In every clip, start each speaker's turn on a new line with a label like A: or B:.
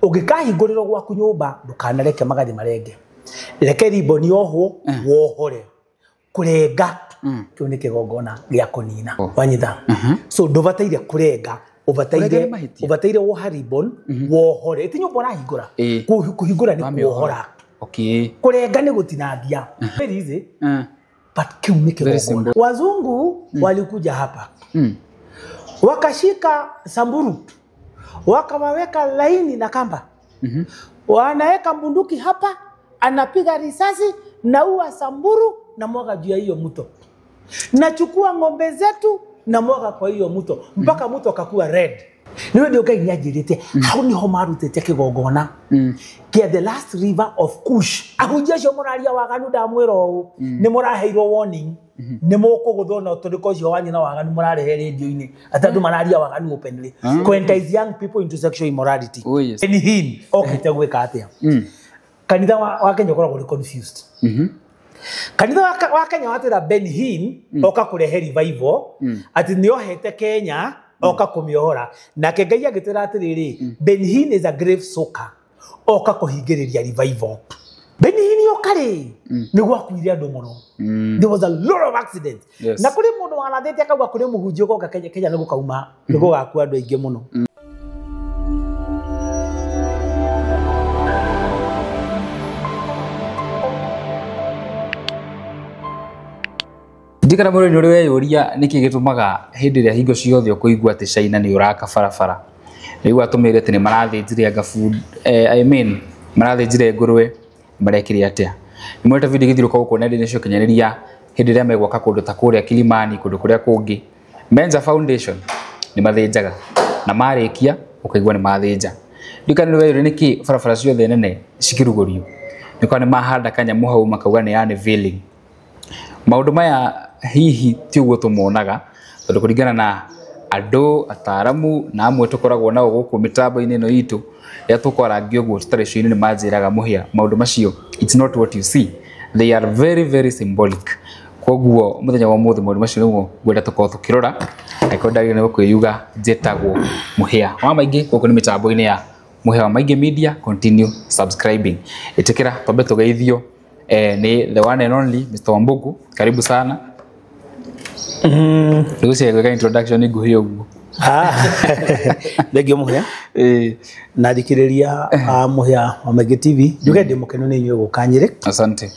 A: ugikahinguriro gwaku nyumba ndukanareke magathi marenge reke riboni oho wohore kurenga kyo ni kigongona gya kunina wanyitha so ndubataire kurenga ubataire woha ribon wohore iti nyumba urahingura kuhingura ni kuohora kurenga ni gutinangia very easy but kyo ni kigongona wazungu walikuja hapa wakashika samburu wakawaweka laini na kamba wanaweka bunduki hapa anapiga risasi na ua samburu na mwaga juu ya hiyo mto nachukua ng'ombe zetu na mwaga kwa hiyo mto mpaka mto akakuwa red niwe ndio Ngai nyajirite hau niho marutete kigongona kia the last river of Kush ahujesho moraria waganu ndamwiro ni muraheirwo warning ni mukuguthona uturiko cio wanyu na waganu murarehe radio-ini atandu mararia waganu openly entice young people into sexual immorality and him okite gwika atia kanitha wa Kenya koragwo ri confused kanitha wa Kenya watira Ben Hinn oka kurehe revival ati niohete Kenya oka kumiohora nake Ngai agitira atiriri Ben Hinn is a grave soaker oka kuhingiriria revival Ben Hinn okari niguo akuire andu muno there was a lot of accidents na kuri mundu wanathete akauga kuri muhunjio goka Kenya niguo kauma niguo gakua andu aingi muno
B: ndikana muri ndore weyoria niki gitumaga hindi ria hingo ciothe kuigua ati China ni uraka farafara nigu atumire ati ni marathinjire anga food I mean marathinjire ngurwe marekire atia nimweta video githiruka guko nende nicio kenyaniria hindi ria megwaka kundu ta kuria Kilimani kundu kuria kungi Menza Foundation ni mathinjaga na marikia ukaigua ni mathinja ndikana weyoria niki farafara ciothe nene cikirugurio nikwane mahanda kanya muhau makauga ni yani veiling maundu maya hihi ti uguo tumuonaga tondu kuringana na andu ataramu na amwe tukoragwo nao guku mitambo-ini ino itu ya tukorangio guo tutari cio ni manjiraga muhia maundu macio it's not what you see they are very very symbolic koguo muthenya wa muthi maundu macio niguo gwenda tukorwo tukirora aikondagire ni kwiyuga jetagwo muhia wa maingi guku ni mitambo-ini ya muhia wa maingi media continue subscribing itikira twambe tugeithio ni the one and only Mr. Wambugu karibu sana Lucy kwa introduction nguhio guo
A: Thengio muhia na thikiriria muhia wa Maingi TV njuge ndi mukenu ni nyuo gukanyire
B: asante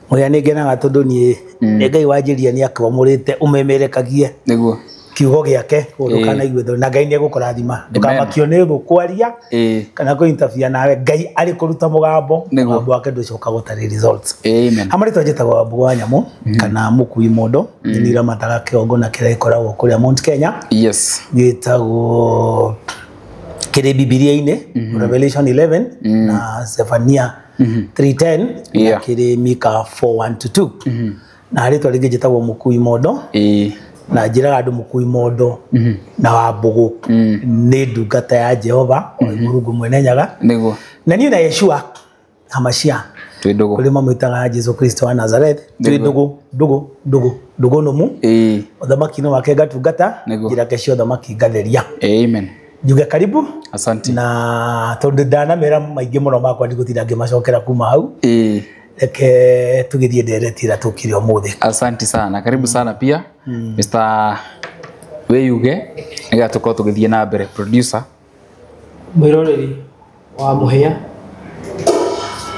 A: muhia ni ngenaga tondu ni Ngai wanjiria ni akwamurite umemerekagie
B: niguo
A: kiugo giake urukana igwetho na Ngai ni egukurathima ndukamakio ni gukwaria kana ku interview nawe Ngai ari kuruta mugambo wake nducoka gutari results
B: amen
A: amari twajetaga Wambugu wa Nyamu kana Mukui Mondo ni ramataga kigongona kiria ikoragwo kuria Mount Kenya
B: yes
A: gitagwo kiri Biblia-ini Revelation 11 na Zephaniah 3:10 na kiri Mika 4:1-2 na ritwa ringi gitagwo Mukui Mondo na njiraga andu Mukui Mondo na Wambugu ni ndungata ya Jehova Murungu mwene nyaga
B: niguo
A: na ni na Yeshua Hamashia
B: twidugu
A: kuri mamwitaga Jesu Kristo wa Nazareth twidugu dugu no mu uthamaki no wake gatungata njira kecio uthamaki ngatheria
B: amen
A: njuge karibu
B: asante
A: na tondu ndana mera maingi muno makwa ndigutira ngimacokera kuma hau eke tugithie nderetira tukire umuthi
B: asante sana karibu sana pia Mr. Weyuge ega tuko tugithie na mbere producer
C: mwiroreri wa muhia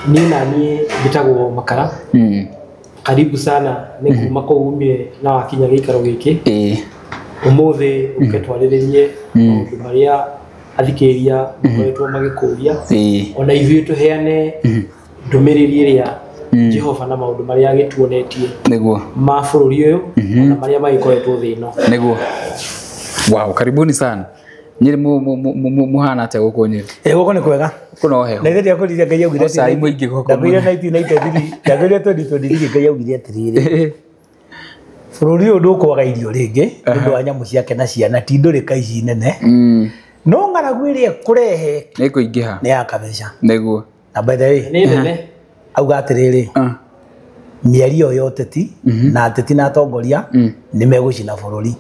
C: ni nani bitagwo makara karibu sana ni kuma ko umire na wakinya gikaro giki umuthi uketwariririe maundu maria athikiria koetwo magikuria ona ithuĩ tuheane ndumiriri iria Jehova na maundu maria agituonetie
B: niguo
C: ma bururi uyu na maria magikoretwo thino
B: niguo wow karibuni sana nyiri muhana ate guko nyiri
A: guko ni kwega
B: kuno heho
A: na ithiria kuriria Ngai augire
B: ati sai muingi guko
A: ndabire 1993 ndabire 2023 Ngai augire atiriri bururi uyu ndukwaga irio ringi ndu wa nyamu ciake na ciana ti ndurika ici nene no ngaragu iria kurehe
B: ni kuingiha
A: ni akabeca
B: niguo
A: na by the way
C: ni nene
A: auga atiriri miario yote ti na ateti na atongoria ni megucina bururi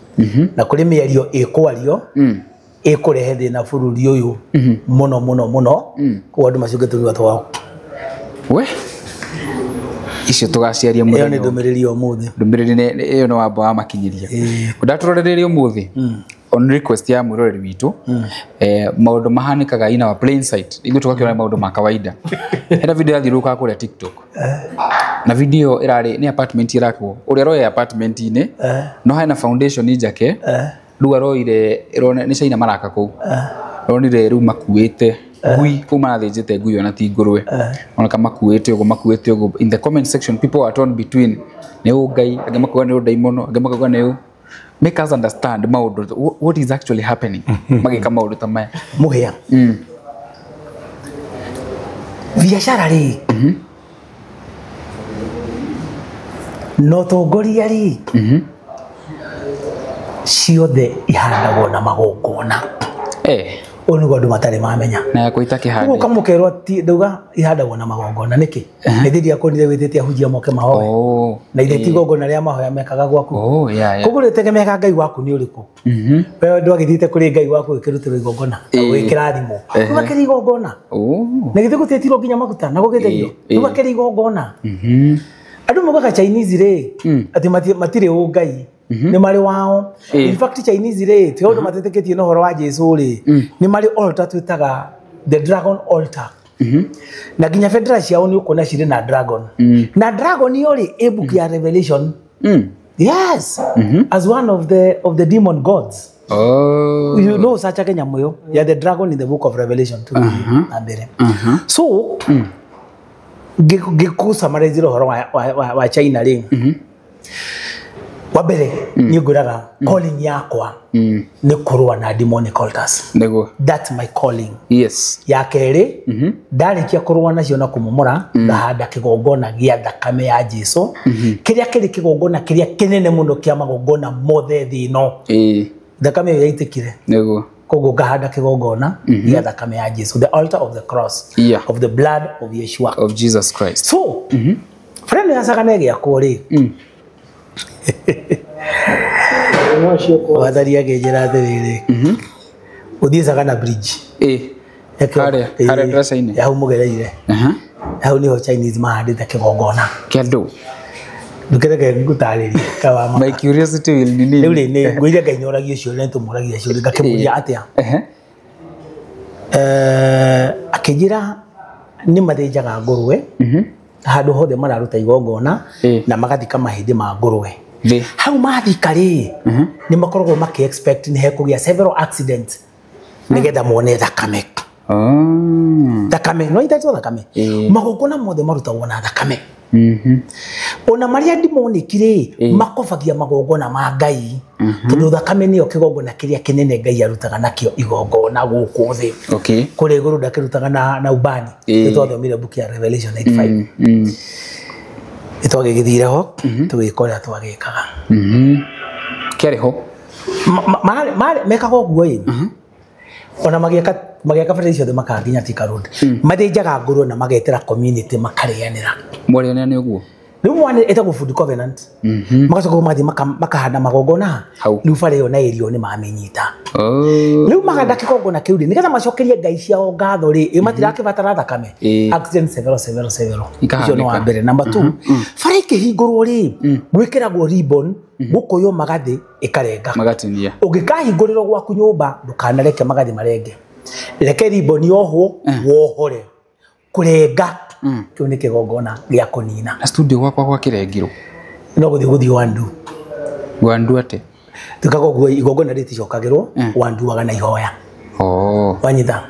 A: na kuri miario ikwario ikurehe thina bururi uyu muno kwa andu macio ngeturuga twao
B: we icio tugaciaria muthenya
A: iyo ni ndumiriri umuthi
B: ndumiriri iyo no wamba wa makinyiria ndaturorereri umuthi on request ya mwiroreri witu maundu mahanikaga ina wa plain sight igu tugakiona maundu ma kawaida hena video yathiruka kuri TikTok na video irari ni apartment irakwo uria roya apartment ine no hena foundation njake ruga roire irone ni caina maraka ku ronire ru makuite gui kuma thijite gui ona ti ngurwe ona kama makuite ugo in the comment section people are torn between ne ngai agemakuga ne daimono agemakuga ne make us understand maundu what is actually happening magika maundu tamaya
A: muhia biashara ri no tongoria ri ciothe ihandagwo na magongona onu godu matare mamenya
B: na kuita kihandi
A: uko kamukero ati nduga ihandagwo na magongona niki nithiria konire withite ahujia moke mahoya na ile tigongona ria mahoya mekaga gwaku kugure tegemeka ngai waku ni uriku wewe ndwagithite kuri ngai waku ikirutiro igongona gwikira thimo ubakira igongona na githe gutetiro nginya maguta na gugetherio ubakira igongona andu mugaga Chinese ri ati matire ngai ni mari wao in fact Chinese ri ti undu mateteketie no horo wa Jesu ri ni mari altar twitaga the dragon altar na ginya federal ciao ni ukona ciri na dragon na dragon yo ri a book ya Revelation yes as one of the demon gods you know such a Kenya moyo ya the dragon in the book of Revelation to ambere so gikusa mariziro horo wa China ri wabere ni nguraga calling yakwa ni kurwa na demonic altars
B: nego
A: that's my calling
B: yes
A: ya kere ndarikia kurwa nacio na kumumura ndahanda kigongona gia thakame ya Jesu kiria kiri kigongona kiria kinene muno kia magongona mothe thino thakame yaitikire
B: nego
A: kogo ngahanda kigongona gia thakame ya Jesu the altar of the cross of the blood of Yeshua
B: of Jesus Christ
A: so friend yasakane gia kuri wadaria gejera terere udhiza kana bridge
B: kare dressa ine
A: ya umugereire hau niho Chinese mahandite kigongona
B: kendo
A: ndukereke ngutariria kawa
B: my curiosity will be nini
A: rĩu nĩ ngũire ngainyoragia cio nĩ tũmũragia cio ngakĩmũria atĩa akĩnjĩra nĩ mathĩnjaga ngũrwe handũ hothe mararuta igongona na magathika mahĩndĩ ma ngũrwe hau mathika rĩ nĩ makoragwo maki expect nĩ hekũgĩa several accidents nĩgetha mone thakame thakame no itaitwo thakame magongona mothe marutagwo na thakame ona maria ndimonekire makofagia magongona ma ngai tondu thakame niyo kigongona kiria kinene ngai arutaga nakio igongona guku thi kuri iguru ndakirutaga na ubani nitwathomire book ya Revelation 8:5 itwagigithire ho tugikora twagikaga
B: kere ho
A: mekaga uguo yi ona magiaka federation de makaginya Thika Road mathinjaga ngũrwe na magetera community makarĩanĩra
B: mwarĩanĩra nĩ ũguo
A: rĩu mwana etagwo food covenant magacoka mathi makahanda magongona rĩu bara ĩyo na ĩrio nĩ mamenyita rĩu maganda kĩgongona kĩu rĩ nĩgetha macokerie ngai ciao ngatho rĩ matirakĩbatara thakame accident severo icio no wa mbere number 2 bara ikĩhingũrwo rĩ gwĩkĩragwo ribbon gũkũywo magathĩ ĩkarenga
B: magatinia
A: ũngĩkahingũrĩrwo gwaku nyũmba ndũkanareke magathĩ marenge reke ribbon yohwo wohore kũrenga kĩu nĩ kĩgongona gĩa kũnina
B: na studio gwakwa gwa kĩrengirwo
A: no gũthiĩ
B: wandu ate
A: tukaga ũguo igongona rĩticokagĩrwo wanduaga na ihoya wanyita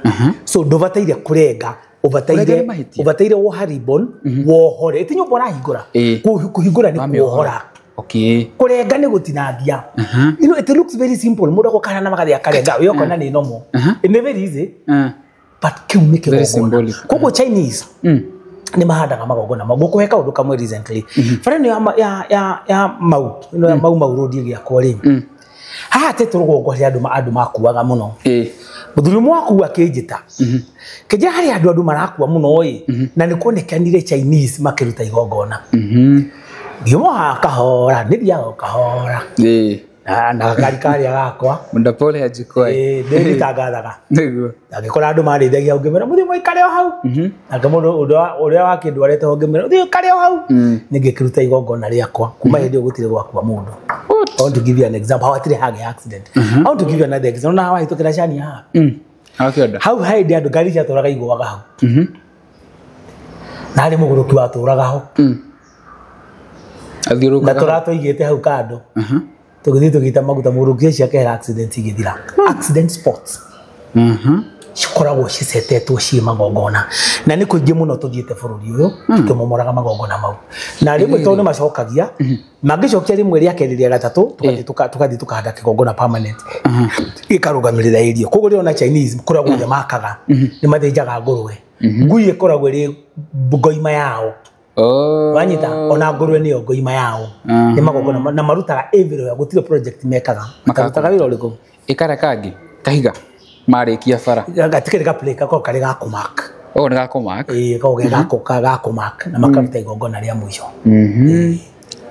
A: so ndũbataire kũrenga ũbataire woha ribbon wohore ti nyũmba ũrahingũra kũhingũra nĩ kuohora kurenga nĩ gũtinangia you know it looks very simple mũndũ gũkana na magathĩ akarenga wĩokona nĩ nomo nĩ very easy but kĩu nĩ kĩgongona koguo Chinese nĩ mahandaga magongona magũkũhe kaũndũ kamwe recently bara ĩno ya mau road gĩakwa rĩ haha tũrũgongo harĩ andũ makuaga mũno mũthuri ũmwe wakua akĩnjĩta kĩnjĩra harĩ andũ marakua mũno ĩ na nĩ kuonekanire Chinese makĩruta igongona ngiumo kahora nĩ thiaga kahora na gakari karĩa gakwa
B: Munda Pole Hajikoi.
A: ndĩritangathaga
B: Niguo.
A: angĩkora andũ marĩithagia ngĩmera mũthĩ mũikare o hau nake mũndũ ũrĩa wakĩndwarĩte ho ngĩmera ũthĩ ũikare o hau nĩngĩkĩruta igongona rĩakwa kuma hĩndĩ ĩyo gũtirĩ gwakua mũndũ. I want to give you an example how hatirĩ hagĩa accident. I want to give you another example na wahĩtũkĩra cani haha
B: Akĩonda.
A: hau hĩndĩ andũ ngari ciatũraga igũaga hau na harĩ mũgũrũki watũraga ho na
B: Athiũrũrũkaga.
A: tũratũigĩte hau kando tũgĩthiĩ tũgĩita maguta mũgũrũki ũcio akehera accident igĩthira. Accident spots cikoragwo cicetetwo ciĩ magongona na nĩ kũingĩ mũno tũthiĩte bũrũri ũyũ tũkĩmomoraga magongona mau na rĩmwe tondũ nĩ macokagia mangĩcokia rĩmwe rĩa kerĩ rĩa gatatũ tũgathiĩ tũkahanda kĩgongona permanent gĩkarũgamĩrĩra area. Koguo rĩo na Chinese kũrĩa guothe makaga nĩ mathĩnjaga ngũrwe ngui ĩkoragwo ĩrĩ ngoima yao wanyita ona ngũrwe nĩyo ngoima yao nĩ magongona na marutaga everywhere gũtirĩ project mekaga makarutaga wĩra ũrĩkũ
B: Ikara kangi kahiga marĩkia bara.
A: gatikĩrĩ gaplay kako karĩ ga kũmark
B: Nĩ gakũmark.
A: koguo ga kũmark na makaruta igongona rĩa mũico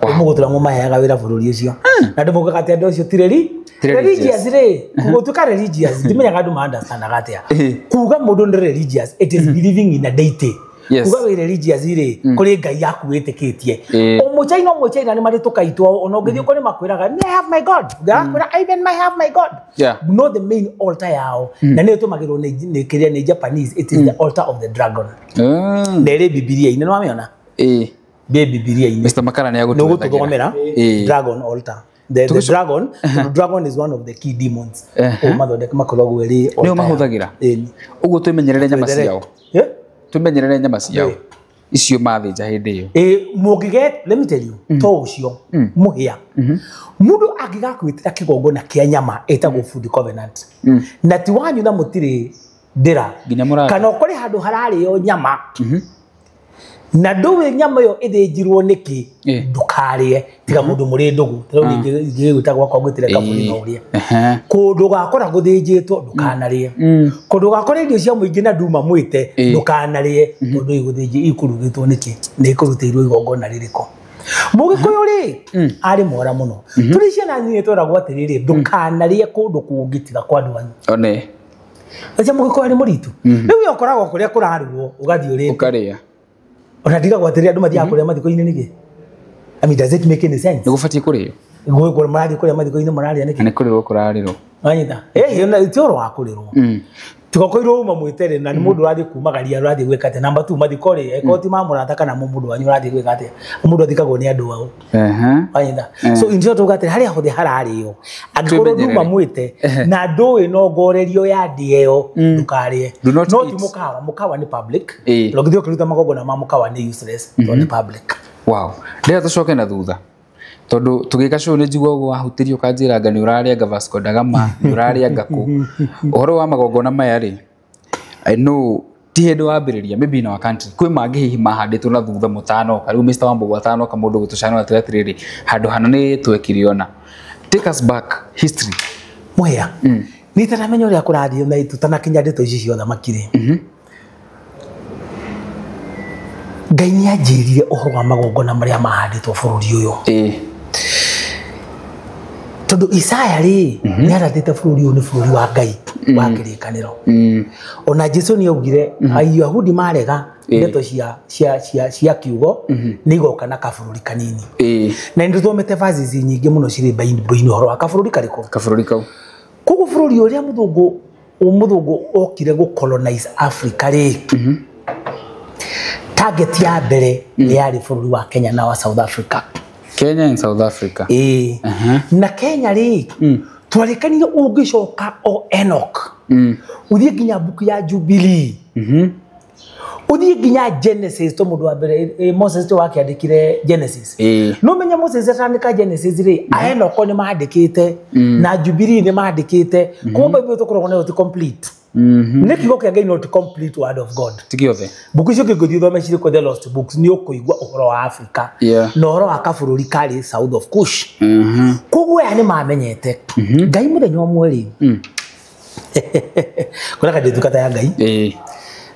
A: mũgũtura mũmaheaga wĩra bũrũri ũcio na andũ mokaga atĩ andũ ũcio ti religious rĩ gũtuĩka religious ndimenyaga andũ ma-understandaga atĩa kuga mũndũ nĩ religious it is believing in a deity. Kuga wĩ religious rĩ kũrĩ ngai yaku wĩtĩkĩtie mũchaina nĩ marĩ tũkaitwo ona ũngĩthiĩ ũko nĩ makwĩraga I have my God even I have my God no the main altar yao na nĩ ĩtũmagĩrwo nĩ Japanese it is the altar of the dragon na ĩrĩ Bibilia-inĩ nĩ wamĩona bĩ Bibilia-inĩ
B: Mr. Makara nĩ agũtũthomera
A: dragon altar. The dragon is one of the key demons. Mathondeka makoragwo ĩrĩ altar.
B: Nĩo mahũthagĩra. Ũguo twĩmenyerere nyama ciao. Twĩmenyerere nyama ciao. Icio mathĩnja hĩndĩ ĩyo.
A: Mũngĩget let me tell you to ũcio mũhĩa. Mũndũ angĩgakwĩtĩra kĩgongona kĩa nyama ĩtagwo food covenant. Na ti wanyu na mũtirĩ ndĩra. Kana ũkore handũ hararĩo nyama. Na ndũĩ nyama ĩyo ĩthĩnjirwo nĩkĩ ndũkarĩe tiga mũndũ mũrĩ ndũgũ tondũ ingĩgwĩta gwakwa ngwĩtĩre kaburi no ũrĩe kũndũ gakora gũthĩnjĩtwo ndũkanarĩe kũndũ gakora irio cia mũingĩ na nduma mwĩte ndũkanarĩe tondũ igũthĩnjĩ ikũrugĩtwo nĩkĩ nĩ ikũrutĩirwo igongona rĩrĩkũ. Mũgĩkũyũ rĩ arĩ mwara mũno tũrĩ ciana nyinyi tweragwo atĩrĩrĩ ndũkanarĩe kũndũ kũngĩ tiga kwa andũ anyu. Acha mũgĩkũyũ arĩ mũritũ rĩu ũkoragwo kũrĩa kũrarugwo ũgathiĩ ũrĩte
B: ũkarĩa
A: ona ndigagwo atĩrĩrĩ andũ mathiaga kũrĩa mathiko-inĩ nĩkĩ. I mean does it make any sense?
B: Nĩ gũbatiĩ kũrĩo.
A: Gũkũ marathiĩ kũrĩa mathiko-inĩ mararĩa nĩkĩ.
B: Nĩ kũrĩrwo kũrarĩrwo.
A: Wanyita ti ũhoro wa kũrĩrwo tũgakoirwo uma mwĩtere na nĩ mũndũ ũrathiĩ kumagaria ũrathiĩ gwĩka atĩa. Number 2 mathiko rĩ eko ti ma mũrata kana mũndũ wanyu ũrathiĩ gwĩka atĩa mũndũ athikagwo nĩ andũ ao. Wanyita so in short tugatĩrĩ harĩa hothe hararĩo angĩkorwo nduma mwĩte na ndũĩ no ngorerio ya ndĩeo ndũkarĩe no ti mũkawa nĩ public ũngĩthiĩ ũkĩruta magongona ma mũkawa nĩ useless tondũ nĩ public.
B: Wow rĩrĩa tũcoke na thutha tondũ tũgĩka show nĩ njigua ũguo wahutirio kanjĩra anga nĩ ũrarĩa Vasco da Gama nĩ ũrarĩa ngakũ ũhoro wa magongona maya rĩ I know ti hĩndĩ wambĩrĩria maybe in our country kwĩ mangĩ hihi mahandĩtwo na thutha mũtanoka rĩu Mr. Wambugu atanoka mũndũ gũtũcana atĩrĩrĩ handũ hana nĩ twekire ona. Take us back history
A: mũhĩa nĩ taramenya ũrĩa kũrathiĩ na tũtanakinya ndeto ici ciothe makire Ngai nĩ anjĩrire ũhoro wa magongona marĩa mahandĩtwo bũrũri ũyũ tondũ Isaya rĩ nĩ arathĩte bũrũri ũyũ nĩ bũrũri wa Ngai wa kĩrĩkanĩro ona Jesũ nĩ augire Ayahudi marega ndeto cia kiugo nĩ igoka na kabũrũri kanini na nĩ tũthomete verses nyingĩ mũno cirĩ Bible-inĩ ũhoro wa kabũrũri karĩkũ kabũrũri kau. Koguo bũrũri ũrĩa mũthũngũ okire gũ colonize Africa rĩ target ya mbere nĩ yarĩ bũrũri wa Kenya na wa South Africa.
B: Kenya and South Africa.
A: Na Kenya rĩ twarĩkanire ũngĩcoka o Enoch ũthiĩ nginya buku ya Jubilee ũthiĩ nginya Genesis to mũndũ wa mbere Moses to wakĩandĩkire Genesis no menya Moses atandĩka Genesis rĩ Enoch nĩ maandĩkĩte na Jubilee nĩ maandĩkĩte koguo Bible tũkoragwo nayo ti complete. Nĩ kiugo kĩa Ngai not complete word of God tigiothe buku icio kĩngĩthiĩ ũthome cirĩ the lost books nĩ ũkũigua ũhoro wa Africa na ũhoro wa kabũrũri karĩ South of Kush koguo aya nĩ mamenyete Ngai mũthenya ũmwe rĩ kũrĩa ndĩtukata ya Ngai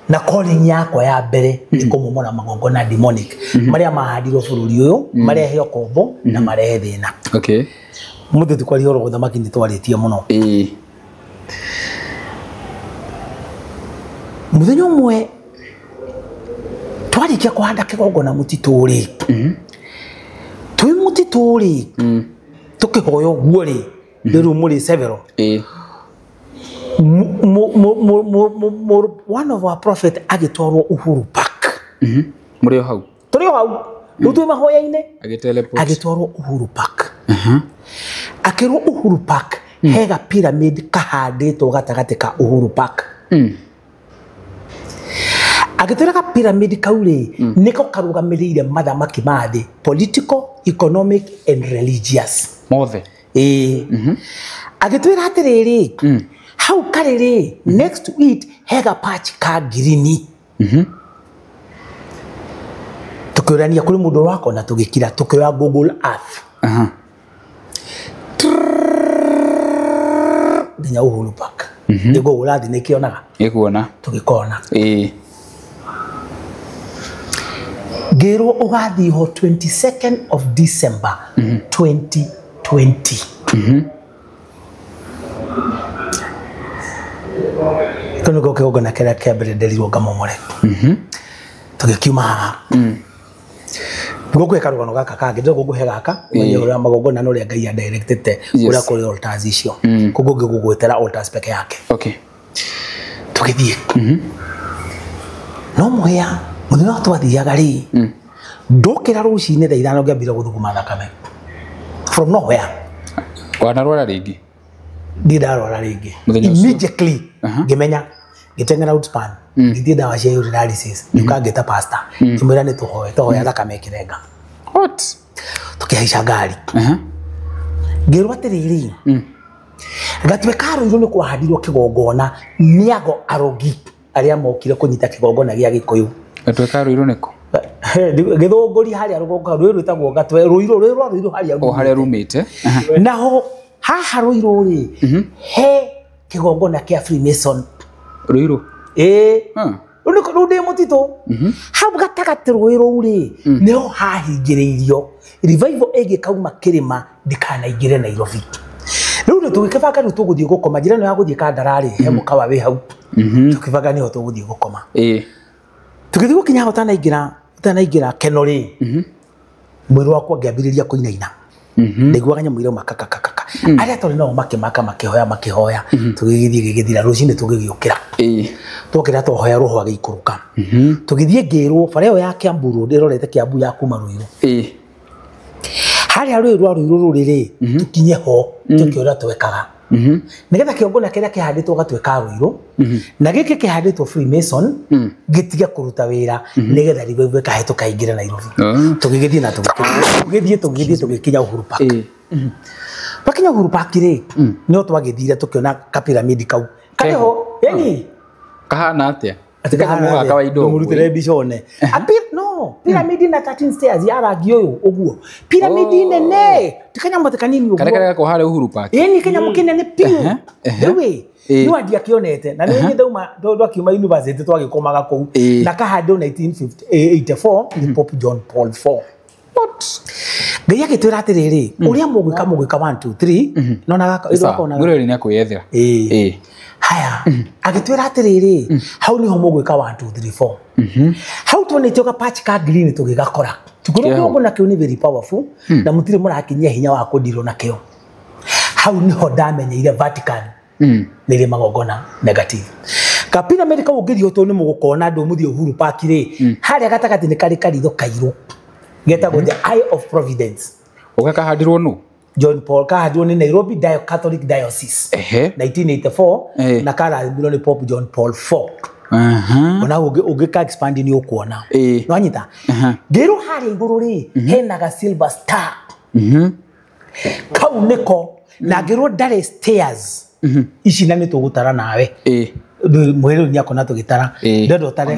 A: na calling yakwa ya mbere nĩ kũmomora magongona demonic marĩa mahandirwo bũrũri ũyũ marehe ũkombo na marehe thĩna Muthe tukwari horo guthamaki ni twaritie muno. Muthenya umwe twarikia kuhanda kigongona mutituri. Twi mutituri. Tukihoyo guori. Riru muri severo. One of our prophet agitwarwo Uhuru Park.
B: Muri hau.
A: Turi hau. Utwe mahoya-ine. Agitwarwo Uhuru Park. Akirwo Uhuru Park hega pyramid kahanditwo gatagati ka Uhuru Park. Agitwira ka pyramid kauri niko karugamirire mathamaki mathi political, economic and religious.
B: Mothe.
A: Agitwira atiriri how kariri next to it hega patch ka green. Tukiurania kuri mundu wako na tugikira tukioya Google Earth. Dinya Uhuru Park. Ego ulathi nikionaga.
B: Ikuona.
A: Tugikona. Gero ugathi ho 22nd of December 2020. Kono go kigongona kera kembere nderirwo ngamomore. Tugikiuma Gogo ekarugano gaka kage ndo gogo hegaka mwenye uri amagogona no ria ngai directed uri kuri altars icio kugo ngigugwetera altars peke yake.
B: Okay.
A: Tugithie. No muhia muthenya twathiaga ri ndokira rucine thaa 5 ngambira guthuguma thakame from nowhere.
B: Wanarwara ringi.
A: Ndirarwara ringi. Immediately ngimenya gitengera outspan ngithie dawa cia urinalysis ukageta pasta kimwira ni tuhoya thakame kirenga.
B: What?
A: Tukihaisha ngari. Ngirwa atiriri gatweka ruiru ni kwahandirwo kigongona niago arogi aria mokire kunyita kigongona gia Gikuyu.
B: Gatweka ruiru niko
A: githongori haria rugonga ruiru tagwo gatwe ruiru haria
B: rumite
A: naho haha ruiru ri he kigongona kia Freemason
B: ruiru
A: Uniko rude mutito hau gatagati ruiru ri neho hahingiriirio revival ege kauma kirima ndikana igire Nairobi. Riu tugikebanga ni tuguthie gukoma njira no ya guthie Kandarari he mukawa we hau tukibanga ni ho tuguthie gukoma tugithie gukinya utanaingira Kenori mwiri wakwa ngiambiriria kuinaina ndiguaga nyamwire makakakaka aria tuli no makihoya tugithie gigithira rucine tugigiukira twokira twohoya ruhwa giikuruka tugithie ngirwo bareo ya Kiambu ndirorete Kiambu ya kuma ruiru haria ruiru ruriri tukinye ho tukiora twekaga nigetha kiongona kiria kihanditwo gatweka ruiru na giki kihanditwo Freemason gitiga kuruta wira nigetha riwe kahetu kaingira Nairobi tugigithie na tugigithie tugikinya Uhuru Park bakinya Uhuru Park ri no twagithire tukiona ka pyramid kau kaho yani
B: kahana atia atika muga kawaido
A: murutire bishone no pyramid na 13 stairs ya rangi uyu uguo pyramid nene tikanya mutekanini uguo
B: kare ko hare Uhuru Park
A: yani kenya mukine ni piu dewe ni wadia kionete na ni ndauma ndo kiuma university twagikomaga kou na kahando 1984 ni Pope John Paul IV ngai agitwira atiriri uria mugwika 1 2 3 nona gaka ido akona
B: ngure ni akuyethira
A: haya agitwira atiriri hau ni ho mugwika 1 2 3 4 hau tuonete ka patch ka green tugigakora tukuru ngo na kio ni very powerful na mutire murakinyia hinya wa kudiro na kio hau ni ho ndamenyeire Vatican nire magogona negative ka pyramid ka ugirio to ni mugukona ndo muthio Uhuru Park ri haria gatagati ni kari karitho kairu getagwo the Eye of Providence
B: ukakahandirwo nu
A: John Paul kahandirwo ni Nairobi Catholic Diocese 1984 na kahandirwo ni Pope John Paul IV ona ugika expand ni ukuona no anyita ngiro hari iguru ri hena ga silver star kau niko na ngiro ndare stairs ici na ni tugutara nawe mwero ni akona tugitara ndodo tare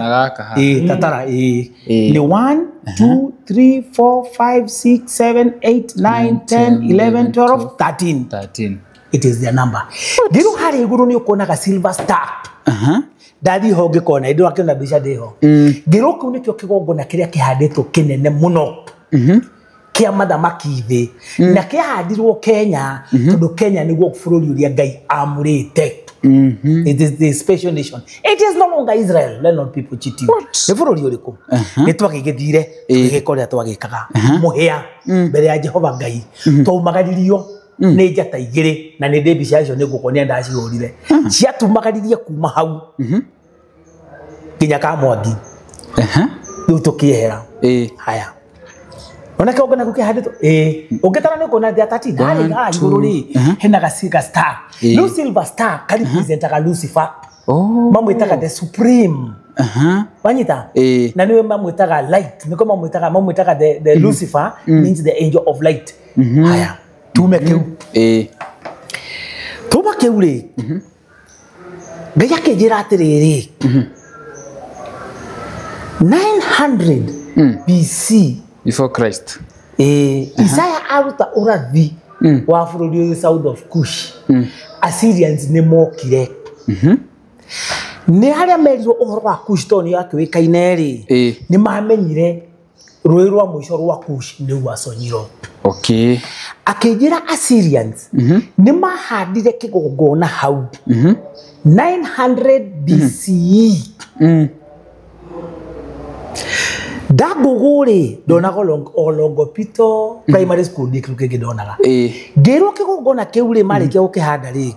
A: tatara ni 1 2 3 4 5 6 7 8 9 10 11 12 13 it is their number ngiro hari iguru ni ukuona ga silver star Daddy hoge kona ido akena bisha deho ngiro ku ni kyo kigongona kiria kihanditwo kinene muno kia mathamaki thi na kia handirwo Kenya tondu Kenya niguo bururi uria Ngai amurite. It is the special nation. It is no longer Israel. Let not people cheat you. Ni bururi uriku ni twagigithire tugikoria twagikaga muhia mbere ya Jehova Ngai twaumagaririo ni njata igiri na ni David cio ni gukonia ndacihurire ciatumagaririe kuma hau kinya ka mwangi riu tukiehera haya ona ke ogana kuke hadito ukitara ni kona dia 30 hali ha iguru ri hena ga silver star no silver star kali present ka Lucifer mamwitaga the supreme wanyita na niwe mamwitaga light niko mamwitaga the Lucifer means the angel of light haya tumekeu tubakeu ri Ngai akejira atiriri 900 BC
B: before Christ
A: Isaiah aruta urathi wa bururi south of Kush Assyrians ni mokire ni haria merirwo uhoro wa Kush toni yakiwikaine ri ni mamenyire roi rwa mwisho rwa Kush ni wasonyiro akejira Assyrians ni mahandire kigongona hau 900 BCE Dagogore donago Olongopito primary school dikruke donaga ngero kigongona keure marike ukihanda ri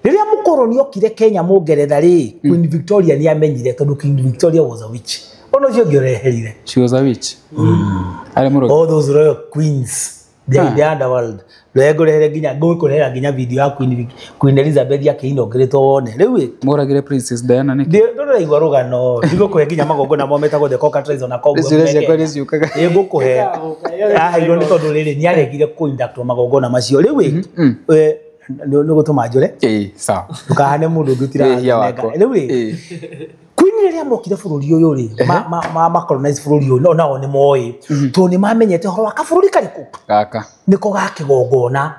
A: riria mukoroni okire Kenya mugeretha ri Queen Victoria ni amenyire tondu Queen Victoria was a witch ono cio ngereherire
B: she was a witch
A: all those royal queens the underworld Legorehere ginya ngoikorera ginya video ya Queen Elizabeth ya kiino greto wone riu
B: moragire Princess Diana niki
A: ndoro igwa rugano digo kuhe ginya magongona mometa go the cockatrice ona kogo gukuhe iro ni tondu riri ni aregire kuinduct magongona macio riu ni gutuma njure
B: sawa
A: tukahane mundu ndutira riu Queen riria mokire bururi uyu ri ma colonize bururi uyu nao ni moi to ni mamenyete horo wa kabururi kariku
B: gaka
A: niko gakigongona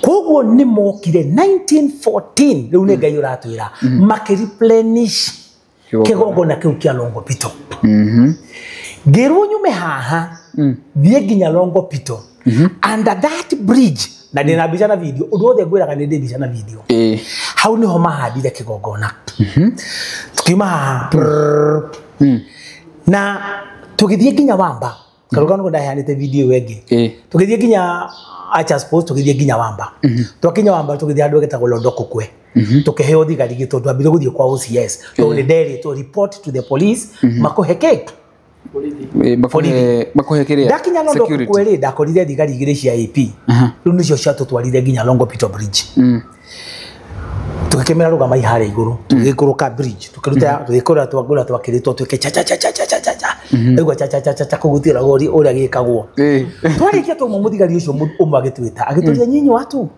A: koguo ni mokire 1914 riu ni Ngai uratwira makireplenish kigongona kiu kia Longopito ngiru nyume haha thie ginya Longopito under that bridge na ndina bica na video undu othe ngwiraga ni ndi bica na video hau niho mahandire kigongona tukima na tugithie ginya Wamba karugano ngo ndahanite video wenge tugithie ginya acha suppose tugithie ginya Wamba twakinya Wamba tugithie andu getagwo Londoko kwe tukeheo thigari gitondu ambire guthie kwa OCS to ni dere to report to the police makuheke
B: makuhekeria
A: dakinya Londoko kwe ri ndakorire thigari igire cia AP riu nicio ciatutwarire ginya Longopito bridge tukikemera rugama ihare iguru tugikuruka bridge tukiruta tugikora twagura twakiritwo twike cha cha cha cha cha cha cha egwa cha cha cha cha kugutira gori uria gikagwo twarikia tu muthigari ucio umagitwita agituria nyinyi watu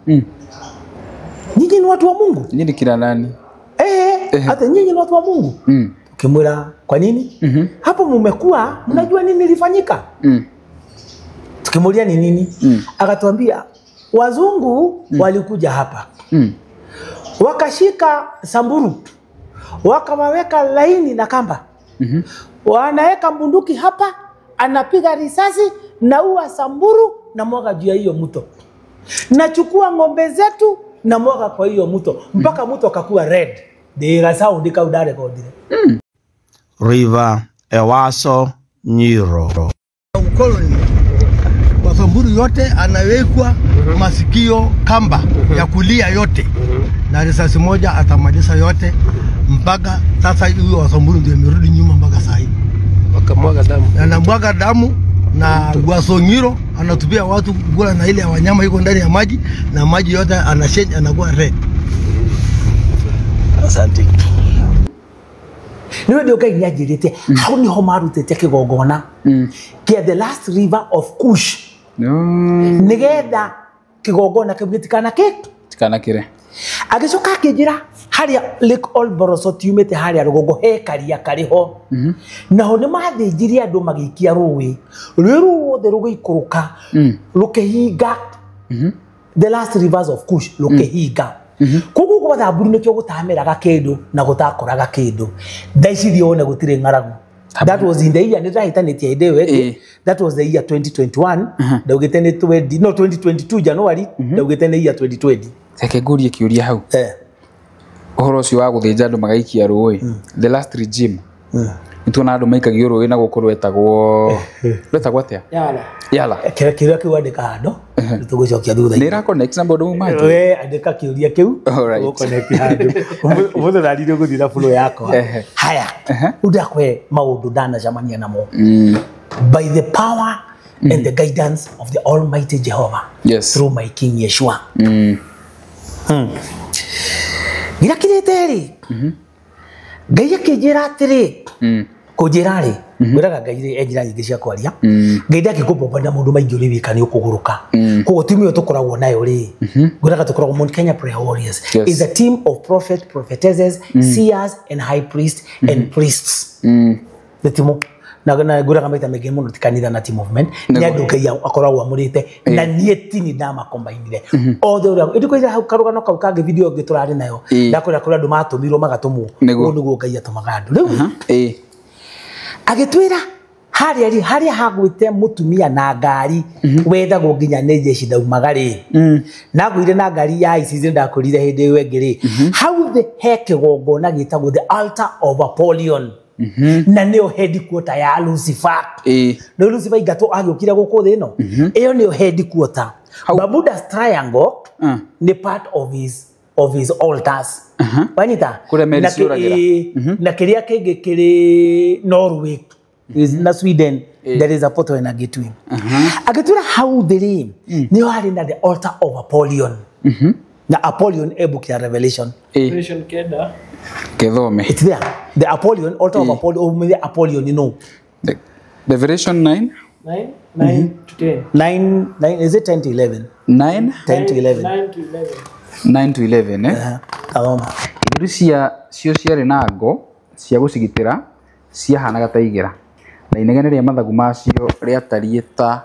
A: nyinyi ni watu wa Mungu
B: nyinyi kila nani
A: hata nyinyi ni watu wa Mungu tukimwira kwa nini hapo mmekuwa mnajua nini lilifanyika tukimulia ni nini akatuambia wazungu walikuja hapa wakashika Samburu wakawaweka laini na kamba wanaweka bunduki hapa anapiga risasi na ua Samburu na mwaga juu ya hiyo mto nachukua ng'ombe zetu na mwaga kwa hiyo mto mpaka mto akakuwa red dira sound kaudare kodire
D: River Ewaso Nyiro ukoloni kwa Samburu yote anawekwa masikio kamba ya kulia yote na risasi moja atamaliza yote mpaka sasa huyo wa Samburu ndio amerudi nyuma mpaka sasa hivi
C: wakamwaga damu
D: anamwaga damu na Wasonyiro anatupia watu kula na ile wanyama iko ndani ya maji na maji yote anachange anakuwa red.
A: Asante niwe ndio Ngai nyajirite hau niho marutete kigongona kia the last river of Kush nigetha kigongona kibugitikana
B: tikana kire
A: agicoka akijira haria Lake Olborosot yumete haria rugongo he karia kariho naho ni mathinjirie andu magikia ruwi ruothe rugiikuruka rukihinga the last rivers of Kush rukihinga kugu kwa Samburu nikyo gutameraga kindu na gutakoraga kindu thaici thione gutire ng'aragu that was in the year nitahitanitie inde weke that was the year 2021 ndaugite ni 20 no 2022 January ndaugite ni year 2020
B: Reke ngurie kiuria hau uhoro ucio wa guthinja andu magaikia rũĩ the last regime nituona andu maikagio rũĩ na gũkũ rwetagwo atia yala
A: kiuria kiu andika hando nitugucokia thutha
B: nira connect na bodo mumaji
A: we andika kiuria kiu connect hando umuthe ndarire guthira flow yako haya udakwe maundu ndana jamania namo by the power and the guidance of the Almighty Jehovah through my King Yeshua gira kireteri Ngai akijira atiri kujira ri ngiraga Ngai enjira nyingi cia kwaria Ngai ndakikupopanda mundu maingi uri wika ni ukuguruka koguo timu yo tukoragwo nayo ri ngiraga tukoragwo Mount Kenya Prayer Warriors is a team of prophet prophetesses seers and high priests and priests the team na ngiraga maita mege muno tikanitha na team movement ni andu Ngai akoragwo amurite na nie tini ndama combinire all the way ndikoira hau karugano kau kange video ngiturari nayo ndakora kuri andu matumirwo magatumwo niguo Ngai atumaga andu riu agitwira haria hagwite mutumia na ngari wethagwo nginya ne jeshi ndaumagari nagwire na ngari ya ici ndakurire hindi iyo engiri how the heck gongona gitagwo the altar of Apollyon na neo headquarter ya Lucifer no Lucifer igato agiukira guku thi no iyo neo headquarter Bermuda's Triangle ni part of his altars Panita na kiria kingi kiri Norway is na Sweden there is a portal in a gateway agatwira how there ni hari na the altar of Apollyon na Apollyon book ya Revelation
C: keda
B: Kedhome
A: it's there the Apollyon altar of Apollyon the Apollyon you know
B: the Revelation 9
C: to 10
A: 9 is it 10 to 11
B: 9
A: 10 to 11
B: 9 to 11
A: Kaloma
B: iru cio ciari na ngo cia gucigitira ciahanaga ta igera na inegene ria mathagu macio riatariĩ ta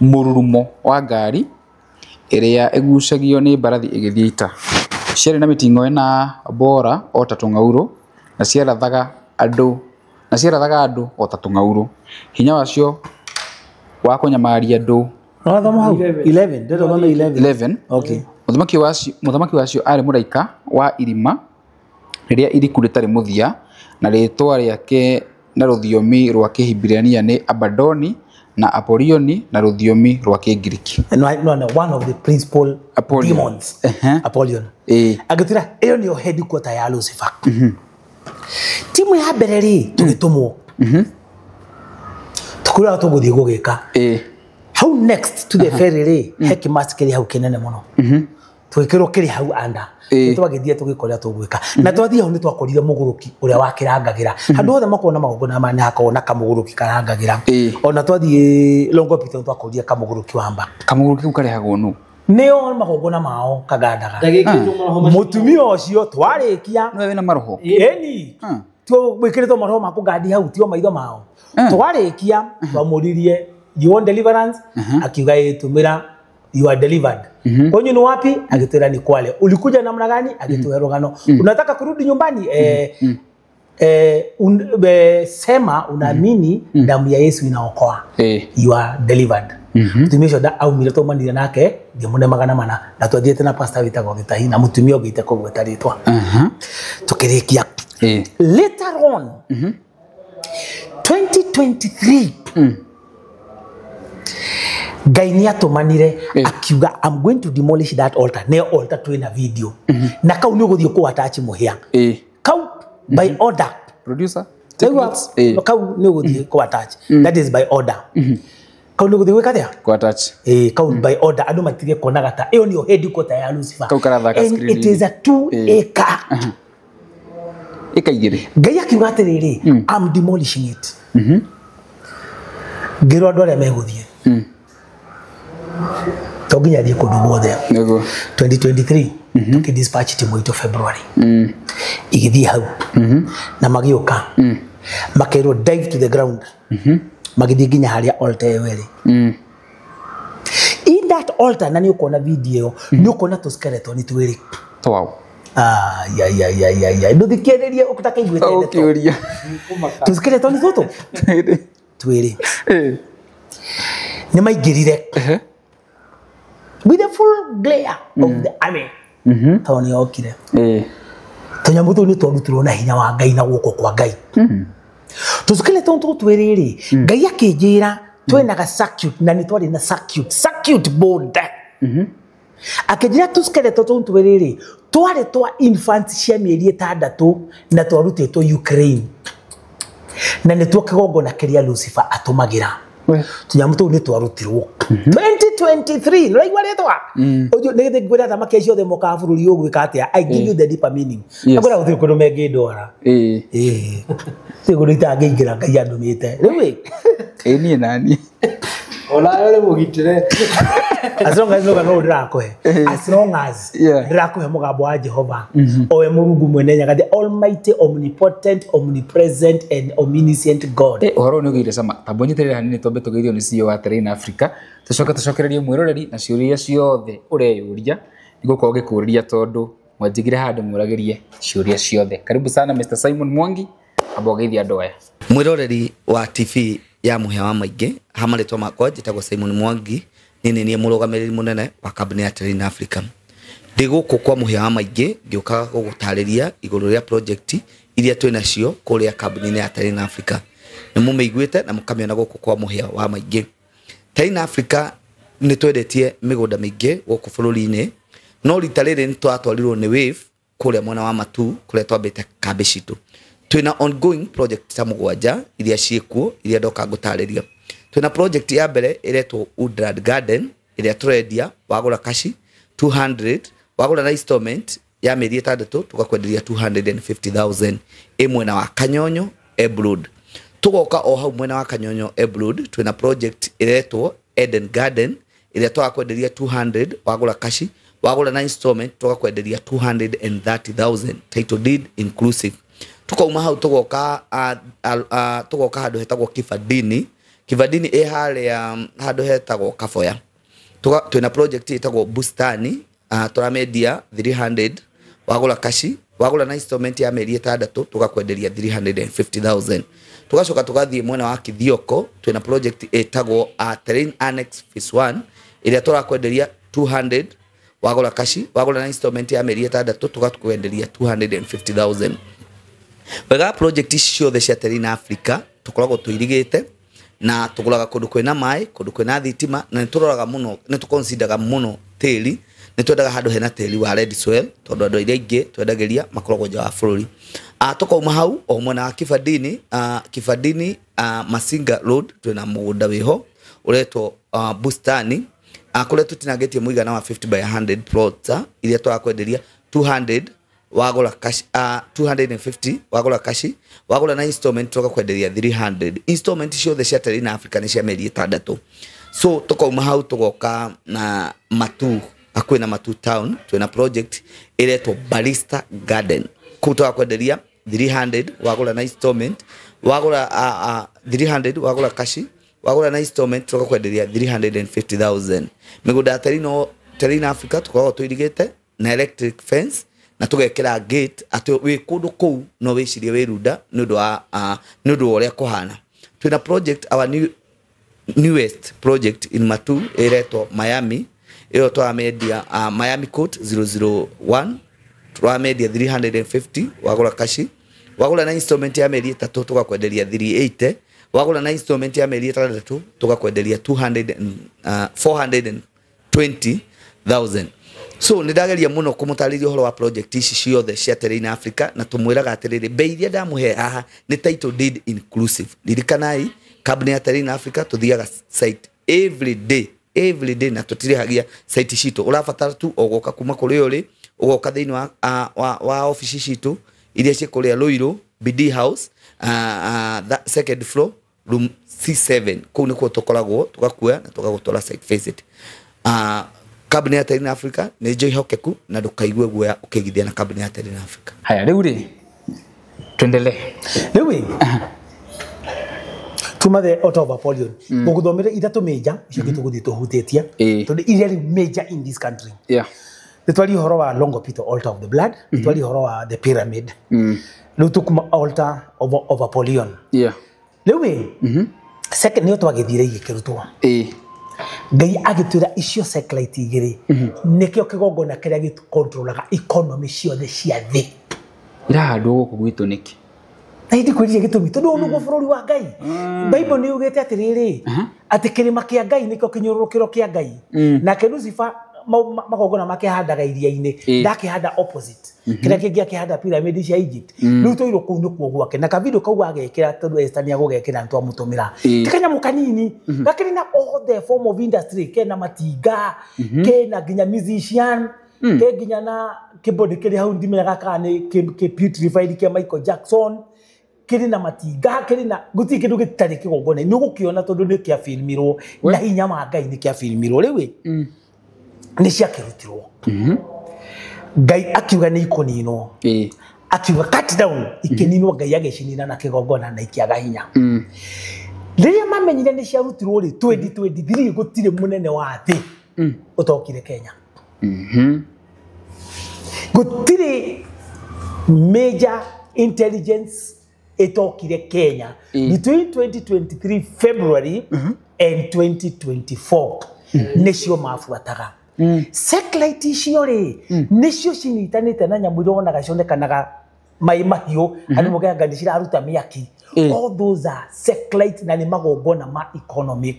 B: mururumo wa ngari iria igucagio ni mbarathi igithii ita ciari na mitingo ina bora o ta tung'aurũ na ciarathaga andu o ta tung'aurũ hinya wacio wa kunyamaria andu
A: 11 ndio 11 okay muthamaki wacio ari muraika wa irima riria iriku ritari muthia na ritwa riake na ruthiomi rwa Kihibirania ni Abadoni na Apolioni na ruthiomi rwa Kigiriki no, one of the principal demons Apollyon agitira iyo ni headquarter ya Lucifer timu ya mbere ri tugitumwo tukura tuguthii gugika how next to the ferry ri heki maskeri hau kinene muno twikirwo kiri hau anda twagithie tugikoria tugwika na twathie hau ni twakorire muguruki uria wakirangagira handu hothe makona magongona mane hakona kamuguruki karangagira ona twathie Longopita twakorire kamuguruki wamba
B: kamuguruki ukarehagwo nu
A: neo magongona mao kagandaga mutumia ucio twarikia
B: no wena maroho
A: eni twikirito maroho makugandi hau tio maitho mao twarikia twamuririe you want deliverance akiuga itumira you are delivered kwenye ni wapi agitwira ni Kwale ulikuja namna gani agitwira rogano unataka kurudi nyumbani sema unaamini damu ya Yesu inaokoa you are delivered tumisho da au mileto manira nake ngemune magana mana na twathiete na pastor witagwo Gitahi na mutumia ugite kugweta ritwa tukirikia later on 2023 Ngai ni atumanire akiuga I'm going to demolish that altar ne altar twina video na kau ni guthio ku attach muhia kau by order
B: producer
A: kau ni guthio ku attach that is by order kau ni guthio weka there
B: ku attach
A: kau by order andu matige konaga ta iyo ni headquarter ya Lucifer
B: kau karathaka screen
A: it is a 2 acre
B: ikaigire
A: Ngai akiuga atiriri I'm demolishing it ngiro andũ arĩa megũthiĩ toginya thiĩ kũndũ guothe 2023 tukidispatch timu itu February igithii hau na magĩũka makerwo dive to the ground magithii nginya harĩa altar ĩyo ĩrĩ in that altar na nĩ ũkuona video nĩ ũkuona tu skeleton twĩrĩ
B: wow
A: ndũthikĩrĩrie ũkutaka iguĩte
B: ukĩũria
A: tu skeleton tũtũ twĩrĩ nĩ maingĩrire with the full glare of the army tondũ nĩ okire tũnyamũ tũu nĩ twarutirwo na hinya wa Ngai na guoko kwa Ngai tũcukĩle tũntũ twĩrĩrĩ Ngai akĩnjĩra twĩnaga circuit na nĩ twarĩ na circuit board akĩnjĩra tũcukĩle tũntũ twĩrĩrĩ twarĩ twa infants cia mĩeri 6 na twarutĩtwo Ukraine na nĩ tuo kĩgongona kĩrĩa Lucifer atũmagĩra tunyamũ tũu nĩ twarutirwo 2023 no igwa rĩtwa ũjũ nĩ gĩthĩ ngwĩra thamaki icio ciothe moka bũrũri ũgwĩka atĩa I give you the deeper meaning ngwĩra gũtirĩ kũndũ mengĩndwara sigũrũ itangĩingĩra Ngai andũmĩte rĩu
B: niĩ nani
C: Ona yole mugitire.
A: As long as no ndĩrakũhe as long as ndĩrakũhe mũgambo wa Jehova owe Mũrungu mwene nyaga the almighty omnipotent omnipresent and omniscient God
B: ũhoro nĩ ũgĩire sama tambonyiterera hanini twambe tũgeithio nĩ CEO wa Terrain Africa tũcokererie mwĩroreri na ciũria ciothe ũreyũria igũkorwo gĩkũrĩria tondũ mwanjigire handũ mũragĩrie ciũria ciothe karibu sana Mr Simon Mwangi amba ũgeithia andũ aya
E: mwĩroreri wa TV ya Mũhĩa wa Maingĩ hamarĩtwo makwa njĩtagwo Simon Mwangi nini niĩ mũrũgamĩrĩri mũnene wa kambuni ya Terrain Africa ndĩ gũkũ kwa Mũhĩa wa Maingĩ ngĩũka gũgũtarĩria igũrũ rĩa project iria twĩnacio kũrĩa kambuni ya Terrain Africa nĩ mũmĩiguĩte na mũkamĩona gũkũ kwa Mũhĩa wa Maingĩ Terrain Africa nĩ twendetie mĩgũnda mĩingĩ gũkũ bũrũri-inĩ no rita rĩrĩ nĩ twatwarirwo nĩ wave kũrĩa mwena wa Matu kũrĩa twambĩte kambĩ citũ twina ongoing project ta mũgwanja iria ciĩkuo iria ndoka ngũtarĩria twina project ya mbere iretwo Woodland Garden iria tũrendia wagũra kashi 200 wagũra na installment ya mĩeri 6 tũgakwenderia 250,000 mwena wa Kanyonyo Ebrod tugoka o hau mwena wa Kanyonyo Ebrod twina project iretwo Eden Garden iria twakwenderia 200 wagũra kashi wagũra na installment tũgakwenderia 230,000 title deed inclusive tukauma hau tugoka handu hetagwo Kivadini haria handu hetagwo Kafoya twina project itagwo Bustani tũramedia 300 wagũra kashi wagũra na installment ya mĩeri 6 tugakwenderia 350,000 tugacoka tugathiĩ mwena wa Kithioko twina project itagwo Terrain Annex Phase 1 iria tũrakwenderia 200 wagũra kashi wagũra na installment ya mĩeri 6 tugakwenderia 250,000 wega project ciothe cia Terrain Africa tukoragwo tuirigite na tuguraga kundu kwina mai kundu kwina thitima na nituroraga muno nituconsideraga muno tĩri nitwendaga handu hena tĩri wa red soil tondu andu iria ingi twendageria makoragwo nja wa bũrũri tukauma hau o mwena wa Kivadini Masinga Road twina mũgũnda wiho uretwo Bustani kuria tutinagetie muigana wa 50 by 100 plots iria twakwenderia 200 wagũra kashi 250 wagũra kashi wagũra na installment tugakwenderia 300 installment ciothe cia Terrain Africa nĩ cia mĩeri 6 so tukauma hau tugoka na Matu akwĩna Matu town twina project iretwo Barista Garden kũu tugakwenderia 300 wagũra na installment wagũra 300 wagũra kashi wagũra na installment tugakwenderia 350,000 mĩgũnda ya Terrain Africa tukoragwo tuirigĩte na electric fence na tugekera gate atĩ wĩ kũndũ kũu no wĩcirie wĩrunda nĩ ũndũ wa ũrĩa kũhana twina project our newest project in Matu iretwo Miami iyo twamedia Miami Court 001 twamedia 350 wagũra kashi wagũra na installment ya mĩeri 3 tugakwenderia 380 wagũra na installment ya mĩeri 6 tugakwenderia 420,000 so nidageria muno kumutarĩria ũhoro wa project ici ciothe cia Terrain Africa na tumwĩraga atĩrĩrĩ bei iria ndamuhe haha ni title deed inclusive lirikanai kambuni ya Terrain Africa tuthiaga site every day na tutirihagia site citũ ũrabatara tu ũgoka kuma kũrĩa ũrĩ ũgoka thĩinĩ wa office citũ iria ciĩ kũrĩa Ruiru BD House that second floor room C7 kũu nĩkuo tũkoragwo tugakuoya na tugagũtwara site visit kambuni ya Terrain Africa nĩ njoihokeku na ndũkaigue guoya ũkĩigithia na kambuni ya Terrain Africa
B: haya rĩu rĩ tuendelee
A: rĩu tumathe out of Apollyon ũgũthomere ithatũ major icio gĩtũgũthiĩ tũhutĩtie tondũ iria major in this country nĩtwari ũhoro wa Longopito altar of the blood nĩtwari ũhoro wa the pyramid rĩu tũkuma altar of Apollyon rĩu second nĩyo twagĩthire igĩkĩrutwo Ngai agitwira icio satellite igiri nikio kigongona kiria gikontrolaga economy ciothe cia thi
B: irahandwo guku gwitu niki
A: na hindi kwiriria gitumi tondu nuguo bururi wa Ngai Bible ni ugite atiriri ati kirima kia Ngai nikio kinyururukiro kia Ngai na Lucifer magongona makihandaga iria-ini ndakihanda opposite kiria kingi akihanda pyramid cia Egypt riu toiro kuu ni kuo gwake na kavidio kau agekira tondu Esther ni agugekira ntu amutumira tikanya kanini gakiri na all the form of industry kena matinga kena ginya musician ke ginya na keyboard kiri hau ndimera kana ke purified ke Michael Jackson kiri na matinga kiri na guti kindu gitari kigongona ni gukiona tondu ni kia filmirwo na hinya ma Ngai ni kia filmirwo riwe ni cia kirutirwo Ngai akiuga ni ikonino akiuga cut down ikininwo Ngai agecinina na kigongona na ikiaga hinya riria mamenyire ni cia rutirwo ri 2023 gutire munene wa thi utokire Kenya gutire major intelligence etokire Kenya between 2023 February and 2024 nicio mafuataga satellite icio ri nicio cinyitanite na nyamu irona gacionekanaga mai mahiu ani muganga ni ciraruta miaki all those are satellite na ni magongona ma economic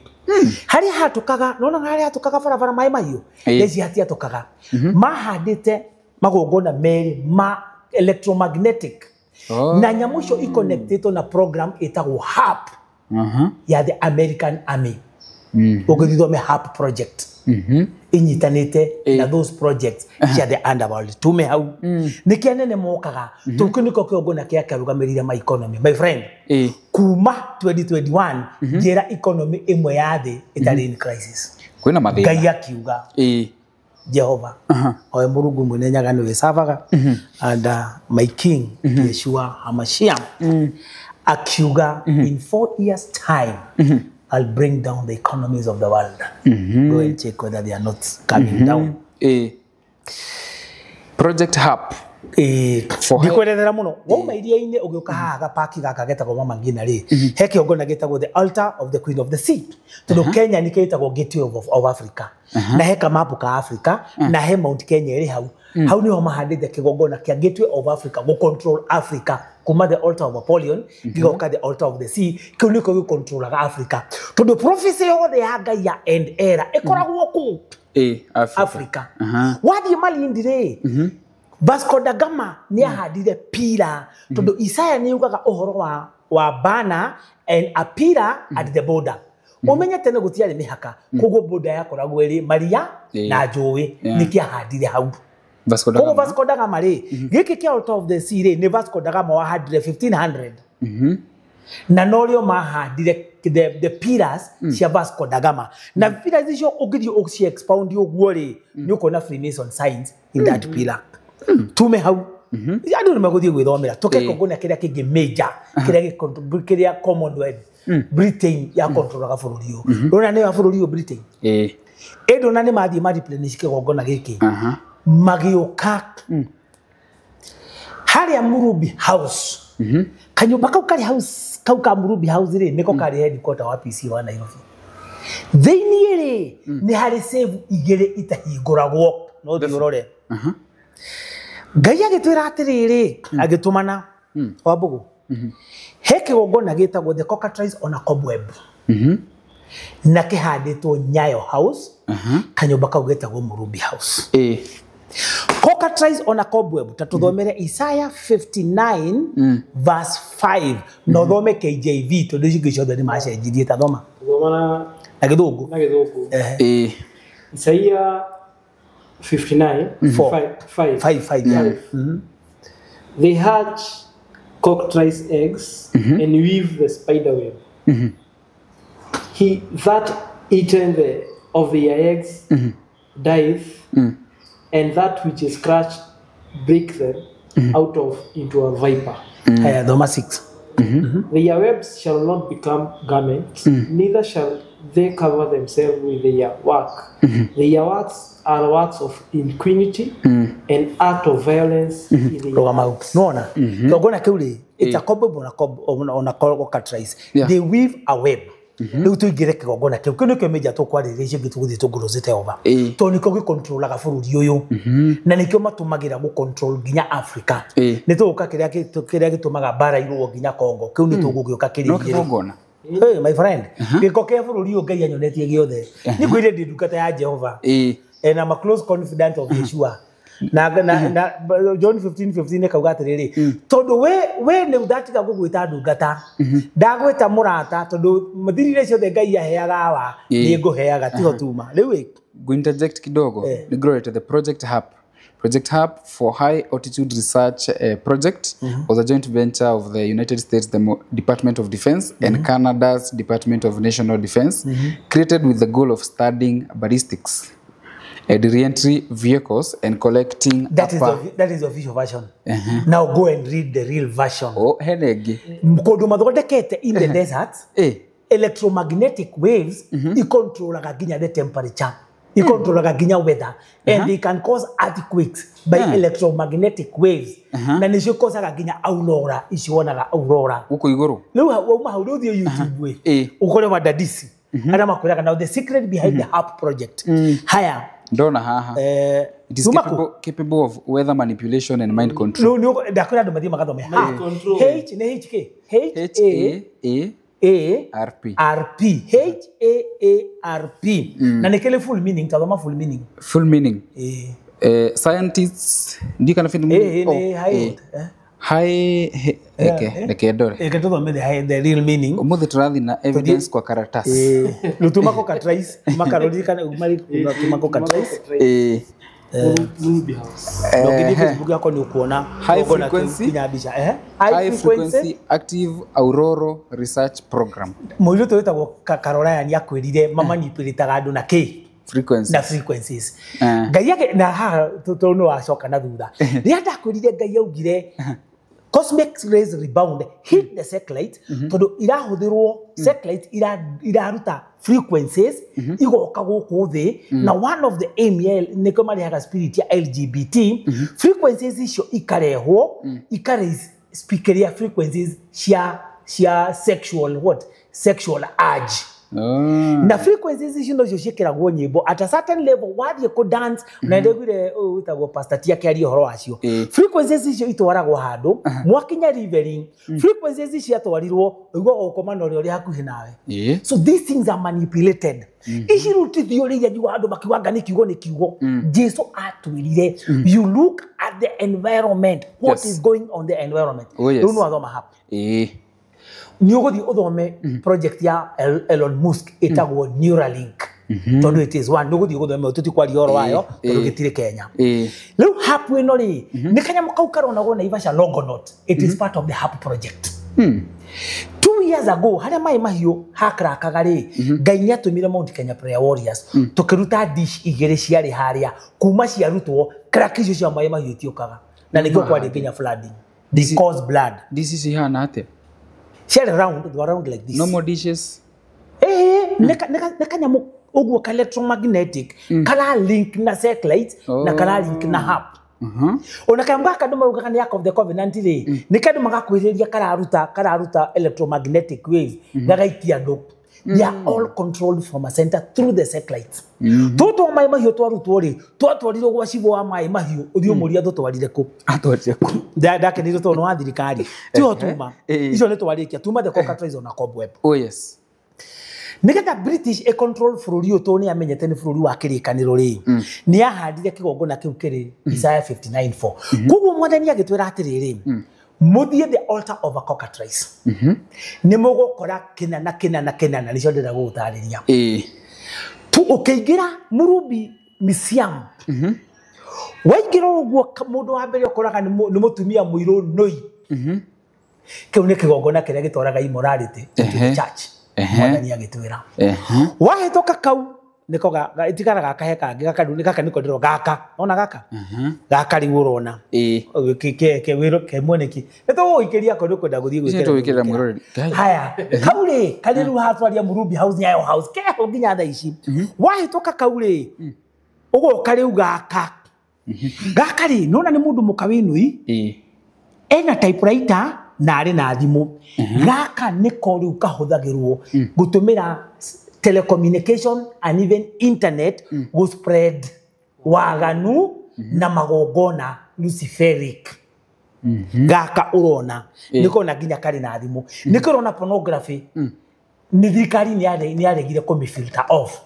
A: hari hatukaga nona hari hatukaga barabara mai mahiu lezi hati hatukaga mahandite magongona meri ma electromagnetic na nyamu icio connected na program etagwo HARP ya the American Army ogithithome HARP project inyitanite na those projects cia the underworld tume hau nikianene mokaga tukuniko kiongona kia karugamirire ma economy my friend kuma 2021 njira economy imwe ya thi itari in crisis
B: kwina mathina
A: Ngai akiuga Jehova oe Mungu mwenenyaga ni wesabaga and my king Yeshua HaMashiach akiuga in 4 years time I'll bring down the economies of the world. Go and check whether they are not coming down.
B: Project HARP.
A: Ndikwerethera muno. Woma iria-ini ugiuka haga paki gaka getagwo Mama Ngina ri. He kiongona getagwo the altar of the Queen of the Sea. Tondu Kenya ni ketagwo gateway of Africa. Na he kamapu ka Africa na he Mount Kenya iri hau. Hau niho mahandite kigongona kia gateway of Africa go control Africa. Kuma the altar of Apollyon, gigoka the altar of the sea, kiu niko gi controlaga Africa. Tondu prophecy yothe ya Ngai ya end era ikoragwo ku Africa. Wathi malindi ri Vasco da Gama ni ahandire pira tondu Isaiah ni yugaga uhoro wa bana and a pillar at the border. Umenya tene gutiari mihaka kogo border yakoragwo iri Maria na Njui niki ahandire hau.
B: Vasco da Gama.
A: Vasco da Gama ri giki kia altar of the sea ri ni Vasco da Gama wahandire 1500 na norio mahandire the pillars cia Vasco da Gama na pillars icio ugithi uci expound uguo ri ni ukona Freemason signs in that pillar tume hau andu ni maguthie gwithomera tukekongona kiria kingi major kiria Commonwealth Britain ya controlaga bururi uyu rona ni wa bururi uyu Britain edo na ni mathie replenish kigongona giki magioka haria Murubi House kanyumba kau kari house kau ka Murubi House ri niko kari headquarter wa PC wa Nairobi thiini ri ni hari save igire itahinguragwo no thiurore Ngai agitwira atiriri agitumana wa Mbugu he kigongona gitagwo the cockatrice on a cobweb na kihanditwo Nyayo House kanyumba kau gitagwo Murubi House cockatrice on a cobweb tatuthomere Isaiah 59 verse 5 no thome KJV tondu icio ciothe ni macenjirie ta thoma
C: Thomana
A: na githungu
C: Isaiah 59 5 They hatch cockatrice eggs and weave the spider web. He that eaten of their eggs dieth, and that which is crushed break them out of into a viper.
A: Thoma 6
C: Their webs shall not become garments, neither shall they cover themselves with their work. Their works are works of iniquity and act of violence.
A: It's a cobweb on a cockatrice. They weave a web. riu tuingire kigongona kiu kino kio meja to kwarire cio gituguthi tuguruzite over to niko gi controlaga bururi uyu na nikio matumagira go control ginya Africa ni tuguka kiria gitumaga bara irwo ginya Congo kiu ni tugugioka kiria
B: kigongona
A: hey my friend giko ke bururi uyu ngai anyonetie giothe ni kwire ndi ndukata ya Jehova and I'm a close confidant of Yeshua na John 15:15 kauga atiriri tondu we ne udatiga gugwita ndungata ndagwita murata tondu muthirire ciothe ngai aheaga wa ni nguheaga tiho tuma riu
B: go interject kidogo ni grow to the Project Hub for High Altitude Research project was a joint venture of the United States Department of Defense and Canada's Department of National Defense, created with the goal of studying ballistics and re-entry vehicles and collecting
A: that is the official version. Now go and read the real version.
B: Henegi
A: mkondo mathondekete in the desert electromagnetic waves icontrolaga ginya the temperature icontrolaga ginya weather and they can cause earthquakes by electromagnetic waves na nicio causaga ginya aurora icionaga aurora
B: uko iguru
A: riu wauma hau thio YouTube ukore wadadisi ana makwiraga now the secret behind the HAP project haya
B: ndona haha it is capable of weather manipulation and mind control
A: no ndakwira ndo mathima gathome H ne HK RP na nekele full meaning tazama full meaning scientists ndi kana film
B: high the
A: real meaning
B: umuthi turathi na evidence kwa karatasi
A: lutumako ka trace makarodi kana umari lutumako ka trace
C: Ruby House
A: ndio Facebook yako ni ukuona
B: high frequency active aurora research program
A: muiru twetagwo Caroline ni akwirire mama nipiritaga andu na frequencies ngai yake na ha tono wacoka na thutha ria ndakwirire ngai augire cosmic rays rebound hit the satellite tondu irahuthirwo satellite iraruta frequencies igoka guku thi na one of the aim niko marihaga spirit ya LGBT frequencies icio ikarehwo ikaraise speakeria frequencies cia sexual urge na frequencies icio no ciekiragwo nyimbo at a certain level wathie ku dance na ndegwire utagwo pastor tia kiari horo wacio frequencies icio itwaragwo handu mwakinya reveling frequencies icio atwarirwo igwo gukoma uri hakuhi nawe so these things are manipulated ici rutithio ri yanyu handu makiwanga ni kiugo Jesu atwirire you look at the environment what is going on the environment no athoma hapa ni uguthi uthome project ya Elon Musk etagwo Neuralink tondu it is one uguthi uthome tuti kwari oro wayo tondu gitire Kenya riu HAP ino ri ni kanya mukaukara na Naivasha Longonot it is part of the HAP project 2 years ago haria mai mahiu hakrakaga ri ngai ni atumire Mount Kenya Prayer Warriors tukiruta dish igere ciari haria kuma ciarutwo crack icio cia mai mahiu tiokaga na nikio kwari Kenya flooding they cause blood
B: this is hana ate
A: share around like this
B: no more dishes
A: neka nyamu ogwo electromagnetic kala link na satellite na kala link na HAP ona kamba kaduma ugakani yako of the covenant ri nikadu magakwiriria kararuta electromagnetic waves gagaitia ndo they are all controlled from a center through the satellite toto mai mahio twarutwo ri twatwarirwo gwa cibo wa mai mahio uthio muria tutwarire ku ndake ni to no wa thirikari ti hotuma icio ni twarikia tuma the cockatrice on a cobweb nigetha British e control bururi uto ni amenyete ni bururi wa kirikaniro ri ni ahandire kigongona kiu kiri Isaiah 59:4 kuguo mwathani agitwira atiriri muthie the altar of a cockatrice ni mugukora kina nicio ndira gutariria tu ukiingira Murubi Museum waingira uguo mundu wa mbere ukoraga ni mutumia muiru noi kiu ni kigongona kiria gitwaraga immorality to the church mwathani agitwira wahetoka kau niko itikara gaka kangi gaka niko ndiro gaka ona gaka riurona ke wiro ke moneki eto ikiria ko ndiko ndaguthie
B: gwikira mwirori
A: haya kaure kaliru hatwaria Murubi House nyayo house ke nginya tha ici wahetoka kaure ugo kariu gaka ri nona ni mundu mukawinui ena typewriter na arĩ na thimũ gaka nĩko rĩu kahũthagĩrwo gũtũmĩra telecommunication and even internet go spread waganu na magongona luciferic gaka urona niko na nginya kari na thimu niko rona pornography ni thirikari ni aregire ko filter off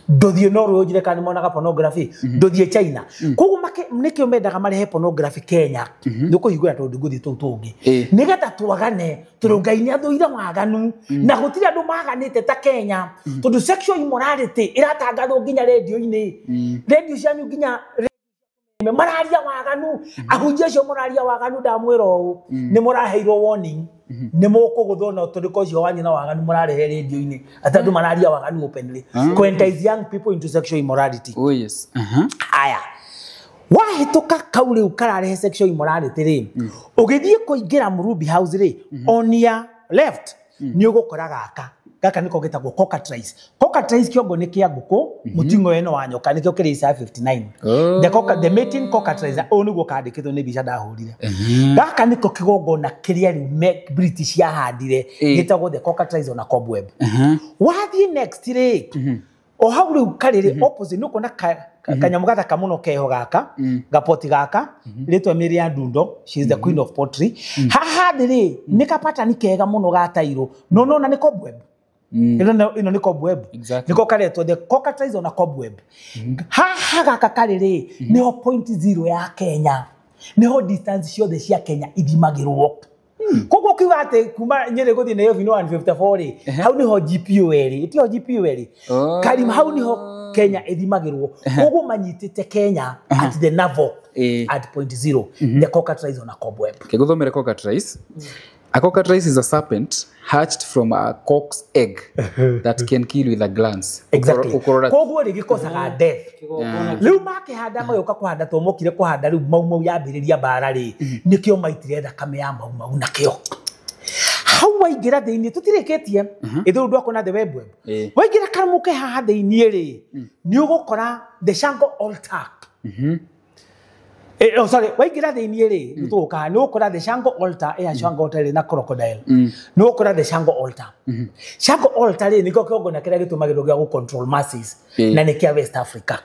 A: ndothie no rojire kana monaga pornography ndothie China koguo nikio mendaga marehe pornography Kenya ndiko higura tondu nguthi tungi nigetha twagane turungaini athuira waganu na gutiri andu maganite ta Kenya tondu sexual immorality iratangathwo nginya radio-ini radio cianyu nginya mararia waganu ahunjia cio mararia waganu ndamwira uu ni muraheirwo warning ni mukuguthwo na tondu cio wanyu na waganu murarehe radio-ini atandu mararia waganu openly entice young people into sexual immorality.
B: Oh yes.
A: Aya wahituka kauri ukararehe sexual immorality ri ugithie kuingira Murubi House ri on your left ni ugukora gaka niko getagwo cockatrice. Cockatrice kiongo ni kia nguku mutingo eno wa nyoka nikio kiri isa 59 the mating cockatrice onu gukandikithwo ni bica ndahurire gaka niko kigongona kiria ri British yahandire gitagwo the cockatrice on a cobweb. Wathi next ri o hau ri karire opposite nuko na kanyamu gathaka muno keho gaka gapoti gaka ritwa Miriam Dundo, she is the queen of pottery. Haha ri nikapata nikega muno gatairo no na ni cobweb. Ino ni cobweb. Niko karetwo the cockatrice on a cobweb. Haha gaka karire niho point 0 ya Kenya. Niho distance ciothe cia Kenya ithimagirwo. Koguo kiuga ati kuma Nyeri guthi Nairobi no 154 ri hau niho GPO eri itio GPO eri Karim hau niho Kenya ithimagirwo koguo manyitite Kenya at the navel at point 0 the cockatrice on a cobweb.
B: Kiguthomere cockatrice. A cockatrice is a serpent hatched from a cock's egg that can kill with a glance.
A: Exactly. Koguo rigikosaga death. Riu makihanda mayoka kuhanda to mokire kuhanda riu mau yambiriria bara ri nikio maitire thakame ya mau nakio. Hau waingira thiini tutirikitie ithu ndu akona the web waingira karamuke haha thiini ri ni ugukora the Shango altar. Oh sorry, waingira thiini ri nituka ni ukora the Shango altar Shango altar na crocodile ni ukora the Shango altar. Shango altar ri niko kiongona kiria gitumagirwo gia go control masses na ni kia West Africa.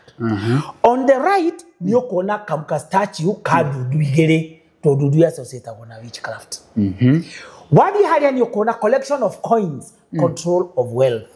A: On the right ni ukona kamka statue ka dudu igere to dudu associated with witchcraft. Wadi haria ni ukona collection of coins, control of wealth.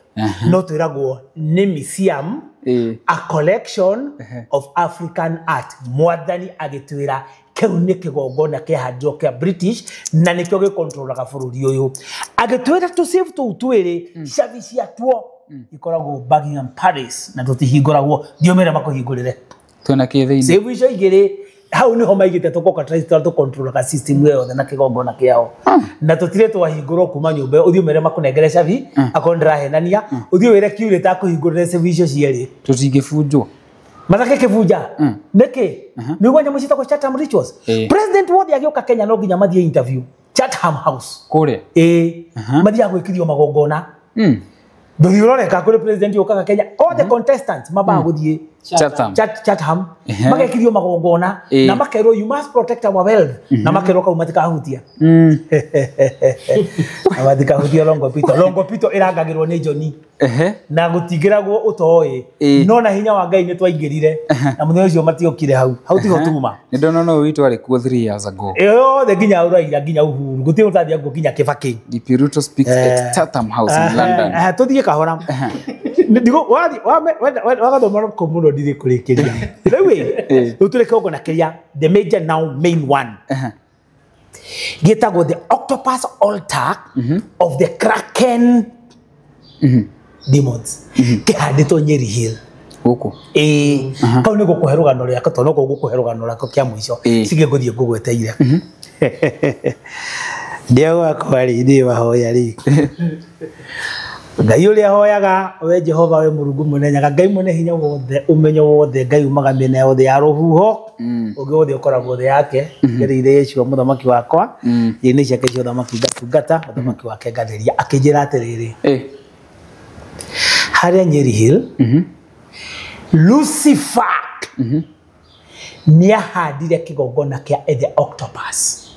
A: Not irago ni museum, a collection of African art. Mwadhani agitwira keune kigongona ke hadro ke British na nikyo ge control ka bururi uyu. Agitwira to save to utwire service ya tuo ikorago Buckingham Palace na tutihinguragwo diomera makuhingurire.
B: Twena ke thiini.
A: Save icio igire hau niho maigite to cockatrice to control ka system yo na kigongona kiao na tutire twahingurwo kuma nyumba uthio mere makunengere cabi akondra henania uthio were kiure ta kuhingurire service cieri
B: tutingifujwo
A: matake kibuja niki niguo nyamu citako Chatham rituals. President wothe agioka Kenya no nginya mathie interview Chatham House kure mathia gwikithio magongona Nduroreka kuri president yoka Kenya all the contestants maba guthie Chatham magekithio magongona na makero you must protect our wealth na makero ka umatika hutia awadika hutia longo pito irangagirwo ni Joni na gutigiragwo utoi no na hinya wa Ngai ni twaingirire na muthe ucio matiokire hau tiho tuma
B: ni ndono no witu ari ku 3 years ago
A: the ginya uraira ginya uhuru guti utathia ginya Kibaki
B: Dipiruto speaks at Chatham House in London
A: tuthie kahora ndigo wagathoma ko muno ndiri kurikiria riu utureke ugo na kiria the major now main one gitagwo the octopus altar of the Kraken demons kihanditwo Nyeri Hill
B: guku
A: kau ni gukuherugano ria katono ko gukuherugano rako kia mwisho sige guthie ngugweteire ndio kwari ndi wahoya ri Ngai uria hoyaga we Jehova we Murungu munenyaga Ngai mune hinya wothe umenyo wothe Ngai umaga mene yothe ya ruhuho uge wothe ukoragwo the yake ngeri icio muthamaki wakwa ini ciake cio thamaki gatungata muthamaki wake gatheria akijira atiriri haria Nyeri Hill Lucifer ni ahandire kigongona kia the octopus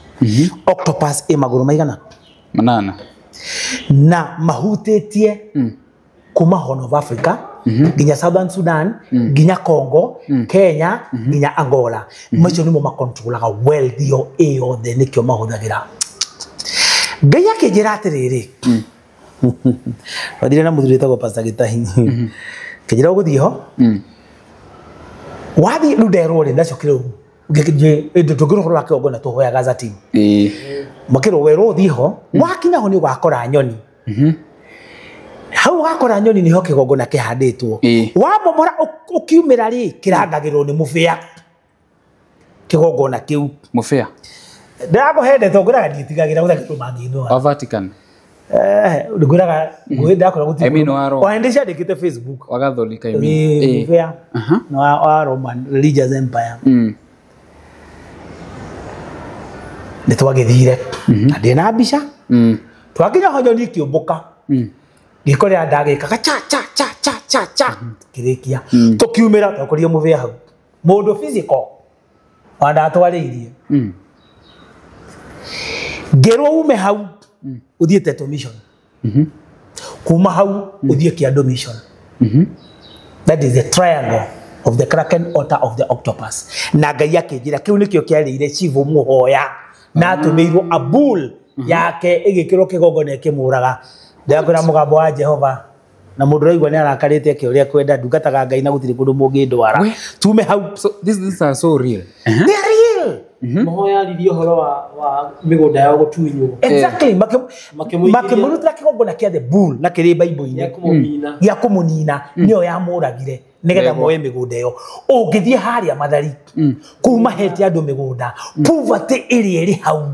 A: octopus maguru maigana
B: manana
A: na mahutetie kuma Horn of Africa ginya Southern Sudan ginya Congo Kenya ginya Angola macio nimo makontrolaga wealth yo the nikyo mahuthagira gaya kijira atiriri wathire na muthuri tagwo Pastor Gitahi kijira guthiho wathi nderwo ri ndacokire ngekije ndogoro horo wake ogona tuhoya gaza team makiro wero thiho wakinya ho ni gwakora nyoni hau wakora nyoni ni hoke gogona kihanditwo wamomora ukiumira ri kirangagirwo ni mufia kigogona kiu
B: mufia
A: ndago hende tongora nditigagira uthakiro mangino
B: wa Vatican
A: nduguraga gwenda akora guti
B: I mean waro
A: waendesha ndikite Facebook
B: wa Catholic I mean
A: mufia no wa Roman religious empire nitwagithire ndina mbica twakinya ho nyoni kiumbuka gikoria ndagika cha cha cha cha cha cha kirikia tukiumira twakoria muvia hau mundu physical wanda twariirie ngero ume hau uthie Teto mission kuma hau uthie Kiando mission that is the triangle of the Kraken Otter of the Octopus na ngai yake njira kiu nikio kiarire chivu muhoya na atumirwo a bull yake igikiro kigogone kimuraga ndakora mugambo wa Jehova na mundu raigwa ni arakarite akiuria kwenda ndungataga ngai na gutiri kundu mungindwara tume hau
B: so these are so real
A: they are real
C: mohoya lirio horo wa migunda ya gutuinyo
A: exactly makimurutra kigogona kia the bull na kiri bible-ini ya kumunina niyo yamuragire nigetha moye migunda yo ungithie haria mathari kuma heti andu migunda poverty iri hau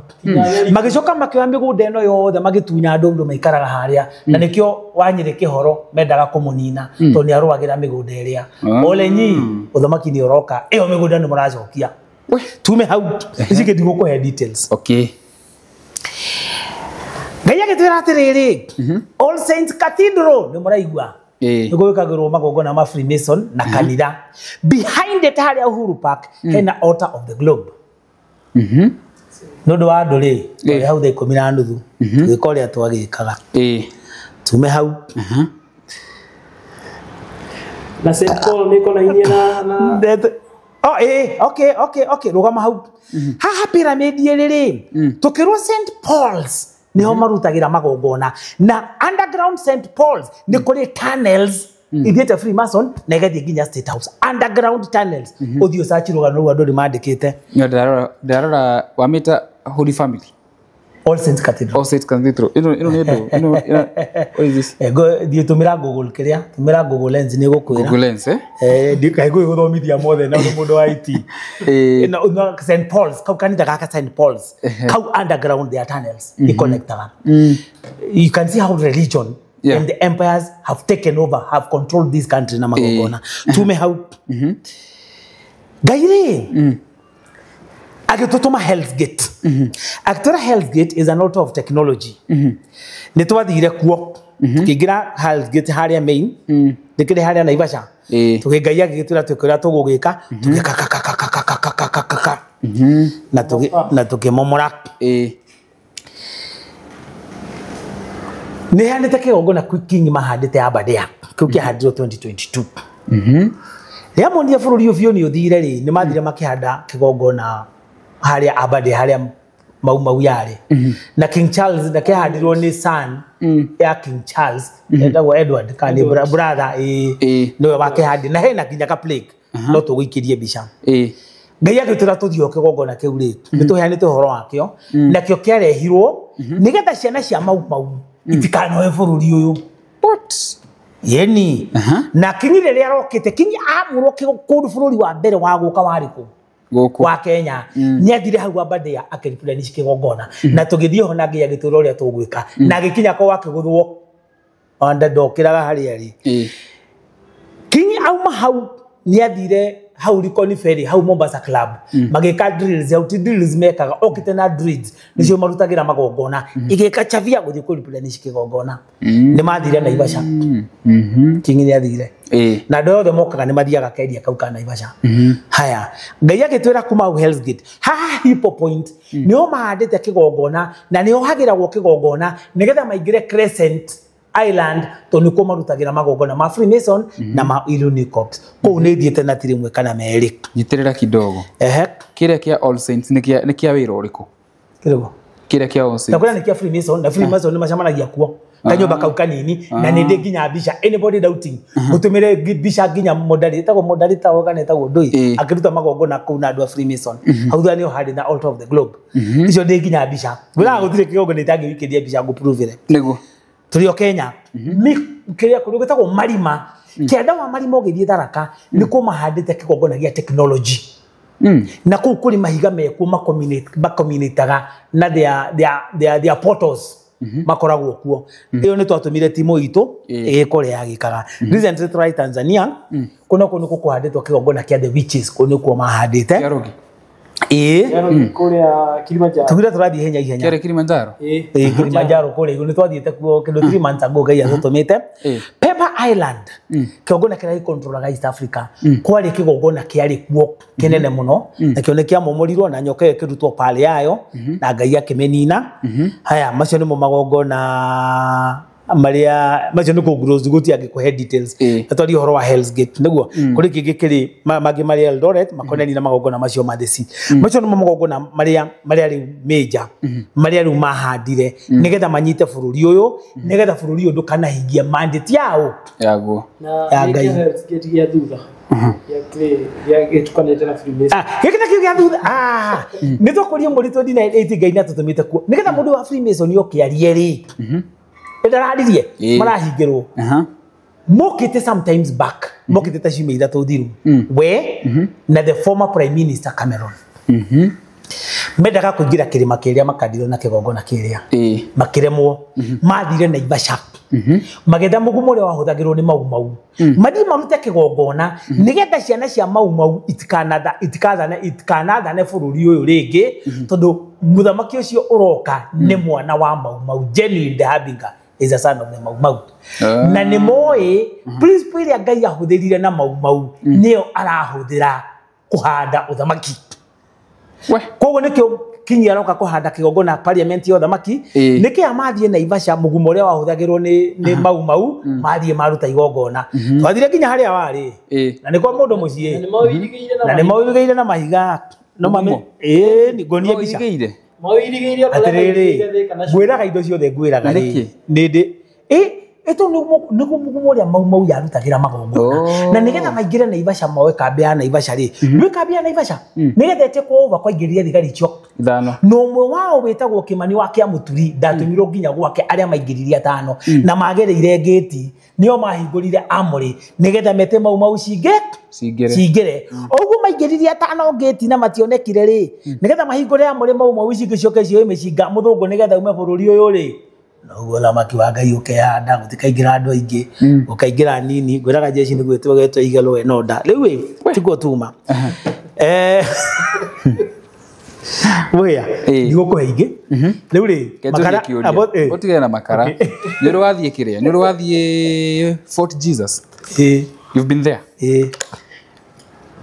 A: magicoka makioya migunda eno yothe magitunya andu maikaraga haria na nikio wanyire kihoro mendaga kumunina to ni arwagira migunda iria olenyi uthamaki ni oroka iyo migunda ni muracokia tume hau izike digo ko details
B: okay
A: gaya gitwira atiriri All Saints Cathedral ni muraigwa nigwikagirwo magogona ma Freemason na kanitha behind it haria Uhuru Park hena Altar of the Globe no do anduri hau the 10:30 gikoria twagikaga tume hau
C: na St Paul niko na inia na
A: okay rugama hau haha pyramid riri tukirwo St Paul's niho marutagira magogona na underground St Paul's ni kuri tunnels ithiete Freemason na igathie nginya State House underground tunnels uthio sachiruga no andu rimandikite
B: ndarora wamita Holy Family
A: All Saints Cathedral
B: All Saints Cathedral ino what is this
A: go dio tumira Google kiria tumira Google Lens ni gukwira
B: Google Lens
A: dikai go guthomithia mothe na mundu wa IT no St Paul's kau kanitha gaka St Paul's kau underground their tunnels connectaga you can see how religion and the empires have taken over have controlled this country na magogona tume hau gaire agitutuma Hell's Gate actora Hell's Gate is an altar of technology nitwathire kuo tukigira Hell's Gate haria main nikire haria Naivasha tukigaia gitira tukira tugugika tukikaka na tukimomora ni handite kigogona King mahandite Aberdare kiu kiahandirwo 2022 ria mondia bururi ufio ni uthire ri ni mathire makihanda kigogona haria Aberdare haria mau yare na King Charles na kihandirwo ni son ya King Charles ndagwo Edward kani brother no wakihandi na hena kinya ka plague no tugikirie bica ngai agitira tuthio kigogona kiu ri nituheanite horo wakio na kio kiarehirwo nigetha ciana cia mau itikanoe bururi uyu yeni na kinyi riria rokite kinyi amurwo kundu bururi wa mbere wa guka wariku wa Kenya nyathire hau Aberdare akiripula ni kigogona na tugithio ho na ngia gituro ria tugwika na gikinya ko wakiguthwo onda ndokiraga hari ari kinyi auma hau nyathire hau Likoni Ferry hau Mombasa Club magika drills ya drills mekaga okite na drills nicio marutagira magogona igika chavia guthie kuripula ni kigogona ni mathire Naivasha kinyi nyathire na andå othe mokaga nä mathiaga kendia kau ka Naivasha haya Ngai agĩtwĩra kuma au Hell's Gate haha Hippo Point nĩo mahandĩte kĩgongona na nĩo hagĩragwo kĩgongona nĩgetha maingĩre Crescent Island tondũ nĩkuo marutagĩra magongona ma Freemason na ma Irony Corps kũu nĩ thiĩte na tirĩ mwe kana merĩ
B: Nyitĩrĩra kidogo kĩrĩa kĩa All Saints nĩ kĩa wĩra ũrĩkũ kĩrĩa kĩa All Saints
A: na kũrĩa nĩ kĩa Freemason na Freemason nĩ macemanagia kuo kanyumba kau kanini na nĩ ndĩ nginya mbica anybody doubting mũtũmĩre mbica nginya moderator oganetagwo ndũi akĩruta magongona kũu na andũ a Freemason hau thutha nĩho harĩ na Altar of the Globe icio ndĩ nginya mbica wĩra gũtirĩ kĩgongona itangĩwikĩria mbica ngũpruvire
B: nĩguo
A: tũrĩ o Kenya kĩrĩa kũrĩa gĩtagwo Marima kĩanda wa Marima ũgĩthiĩ Tharaka nĩ kuo mahandĩte kĩgongona gĩa technology na kũu kũrĩ mahiga mekuo makombinĩtaga na their portals makoragwo kuo iyo nĩ twatũmire timu itũ ĩkore yagĩkaga recently try Tanzania kuna nĩ kũhandĩtwo kĩgongona kĩa the witches kũu nĩ kuo mahandĩte
C: kũrĩa Kilimanjaro
A: tugire tũrathiĩ ihenya
B: kĩrĩa Kilimanjaro
A: Kilimanjaro kũrĩa igũrũ nĩ twathiĩte kuo kĩndũ 3 months ago Ngai atũtũmĩte Pepper Island kĩgongona kĩrĩa gĩkontrolaga East Africa kwarĩ kĩgongona kĩarĩ kuo kĩnene mũno na kĩo nĩ kĩamomorirwo na nyoka ĩkĩrutwo pale yayo na Ngai akĩmĩnina haya macio nĩmo magongona maria macio nĩ kũgross gũtiangĩkũhe details atwari ũhoro wa Hell's Gate nĩguo kũrĩ kĩngĩ kĩrĩ mangĩ marĩ Eldoret makonani na magongona macio matheci macio nĩmo magongona maria rĩu major maria rĩu mahandire nĩgetha manyite bũrũri ũyũ nĩgetha bũrũri ũyũ ndũkanahingia mandate yao
B: yaguo
C: ya Ngai Hell's Gate gĩa thutha gĩtukanĩte na Freemason
A: gĩkĩ nakĩo gĩa thutha nĩ tũkũria mũritũ ndina 80 Ngai natũtũmĩte kuo nĩgetha mũndũ wa Freemason yokĩarie rĩ ndararirie marahingĩrwo mokĩte sometimes back mokĩte ta ciumia ithatũ thiru we na the former prime minister Cameron mendaga kũingĩra kĩrĩma kĩrĩa makandirwo na kĩgongona kĩrĩa makĩremwo mathire Naivasha magetha mũgumo ũrĩa wahũthagĩrwo nĩ mau mathiĩ marute kĩgongona nĩgetha ciana cia mau itikanathane bũrũri ũyũ rĩngĩ tondũ mũthamaki ũcio ũroka nĩ mwana wa mau genuine the Habinga is a son of the mau na nĩ moĩ principle ĩrĩa Ngai ahũthĩrire na mau nĩyo arahũthĩra kũhanda ũthamaki koguo nĩkĩo Kinyi aroka kũhanda kĩgongona parliament ya ũthamaki nĩkĩ amathiĩ Naivasha mũgumo ũrĩa wahũthagĩrwo nĩ mau mathiĩ maruta igongona twathire nginya harĩa warĩ na nĩ kwa mũndũ mũciĩ na nĩ mawĩrĩgĩire na mahiga no mame ngonie mbica
C: mawĩrĩgĩire
A: atĩrĩrĩ ngwĩraga indo ciothe ngwĩraga rĩ nĩndĩ eto nĩguo mũgumo ũrĩa mau yarutagĩra magongona na nĩgetha maingĩre Naivasha moe kambĩ ya Naivasha rĩ nĩ kambĩ ya Naivasha nĩgetha ĩtekwo over kwaingĩrĩria thigari icio
B: ithano
A: no ũmwe wao wĩtagwo Kĩmani wa Kĩamũturi ndatũmirwo nginya gwake arĩa maingĩririe 5 na magereire ngĩti nĩo mahingũrire amũrĩ nĩgetha mete mau cingĩre ũguo maingĩririe 5 ngĩti na mationekire rĩ nĩgetha mahingũre amũrĩ mau cingĩcioke cio mĩcinga mũthũngũ nĩgetha ume bũrũri ũyũ rĩ noguo thamaki wa Ngai ũkehanda gũtikaingĩra andũ aingĩ ũkaingĩra nini ngwĩraga jeshi nĩguo twetwo igelwo enoda rĩu tiguo tuma Wea, nĩguo kũhe ingĩ rĩu rĩ
B: makara ũtigane na makara nĩ rwathiĩ kĩrĩa nĩ rwathiĩ Fort Jesus you've been there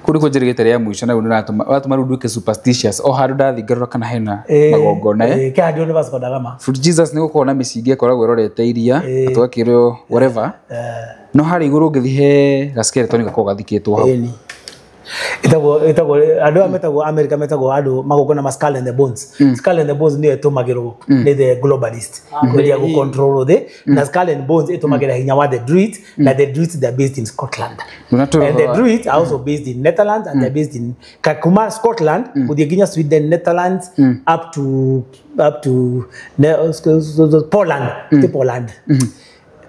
B: kuri ko njĩrĩgĩte rĩa mũico na ũratũma rũndũ ke superstitious o handũ ndathingarũra kana hena magongona
A: kĩhandi nĩ Vasco da Gama
B: Fort Jesus nĩ gũkorwo na mĩcinga ĩkoragwo ĩrorete iria twakĩrwo whatever no harĩ igũrũ ngĩthiĩ he gaskeleton gakoragwo gathikĩtwo hau
A: itagwo andũ metagwo America metagwo andũ magongona ma Skull and the Bones Skull and the Bones nĩ ĩtũmagĩrwo nĩ the globalist kũrĩa gũ control the na Skull and Bones ĩtũmagĩra hinya wa the Druids na the Druids they are based in Scotland and the Druids are also based in Netherlands and they are based in Kakuma Scotland gũthiĩ nginya Sweden Netherlands up to Poland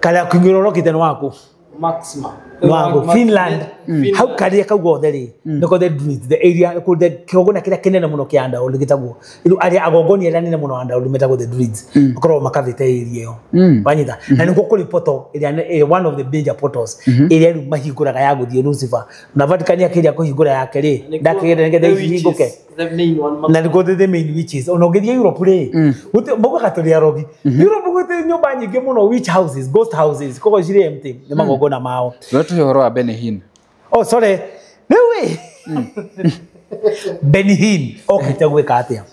A: kala kungiroro kiteno wako
C: maximum
A: Finland how karia kaugothe ri niko the Druids the area called the kĩgongona kĩrĩa kĩnene mũno kĩa Andaũlĩ gĩtagwo arĩa agongoni arĩa nene mũno Andaũlĩ metagwo the Druids makorwo makathĩte area ĩyo wanyita na nĩkuo kũrĩ portal ĩrĩa one of the major portals ĩrĩa rĩu mahingũraga ya gũthiĩ Lucifer na Vatican yakĩria kũhingũra yake rĩ ndakĩgenda nĩgetha ihingũke na nĩkuo the main witches ona ũngĩthiĩ Europe rĩ mokaga tũrĩ arogi Europe gũtĩ nyũmba nyingĩ mũno witch houses ghost houses koguo cirĩ empty nĩ magongona mao
B: tuhe horo wa Benihin.
A: Oh, sorry. Niwe. Benihin. Okay, tegweka atia.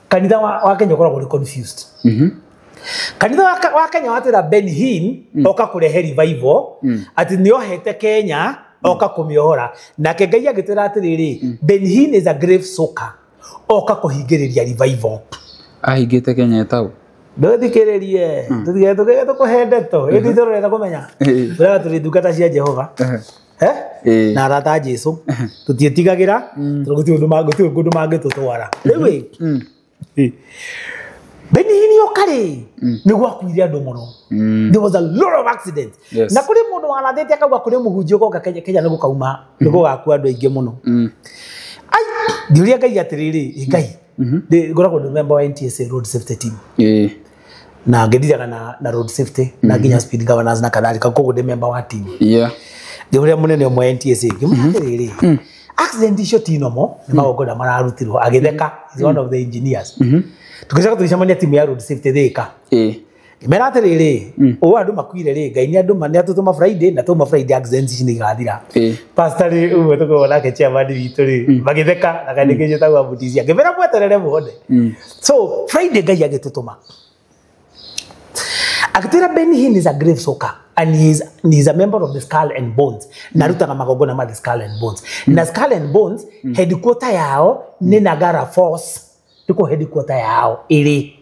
A: Kanitha wa Kenya ukoragwo uri confused. Kanitha wa Kenya watira Benihin oka kurehe revival ati niohete Kenya oka kumiohora nake Ngai agitira atiriri Benihin is a grave soaker oka kuhingiriria revival.
B: Ahingite Kenya etau.
A: Ndũthikĩrĩrie tũtige tũkũhe ndeto ĩndĩ tũrenda kũmenya ũrĩa tũrĩ ndungata cia Jehova na arata Jesu tũtiĩtigagĩra tũgũthiĩ ũndũ mangĩtũtwara rĩu Benihin yokarĩ nĩguo akuire andũ mũno. There was a lot of accidents. Na kũrĩ mũndũ wanathĩte akauga kũrĩ mũhunjia ũgoka Kenya nĩ gũkauma nĩ gũgakua andũ aingĩ mũno. Ai ndiũria Ngai atĩrĩrĩ Ngai ngoragwo ndĩ member wa NTSA road safety team. Na ngĩthiraga na road safety na nginya speed governance na kadhalika koguo ndĩ member wa team. Ndiũria mũnene ũmwe NTSA ngĩmũrĩrĩ accident icio ti nomo nĩ magongoda mararutirwo agĩtheka is one of the engineers. Tukĩcoka tũgĩcemania timu ya road safety thĩka. Mera atĩrĩrĩ ũũ andũ makuire rĩ Ngai nĩ andũ mane atũtũma Friday na tũma Friday accidents ici nĩ igathira. Pastor rĩ ũmwe tũkorwo nake chairman witũ rĩ magĩtheka na kanĩkĩ njĩtagwo abutisia ngĩmera mweterere muone. So Friday Ngai agĩtũtũma Akitira Benihin is a grave soaker and he is a member of the Skull and Bones. Narutaga magogona ma the Skull and Bones. Na Skull and Bones headquarter yao ni Niagara Falls. Tuko headquarter yao iri.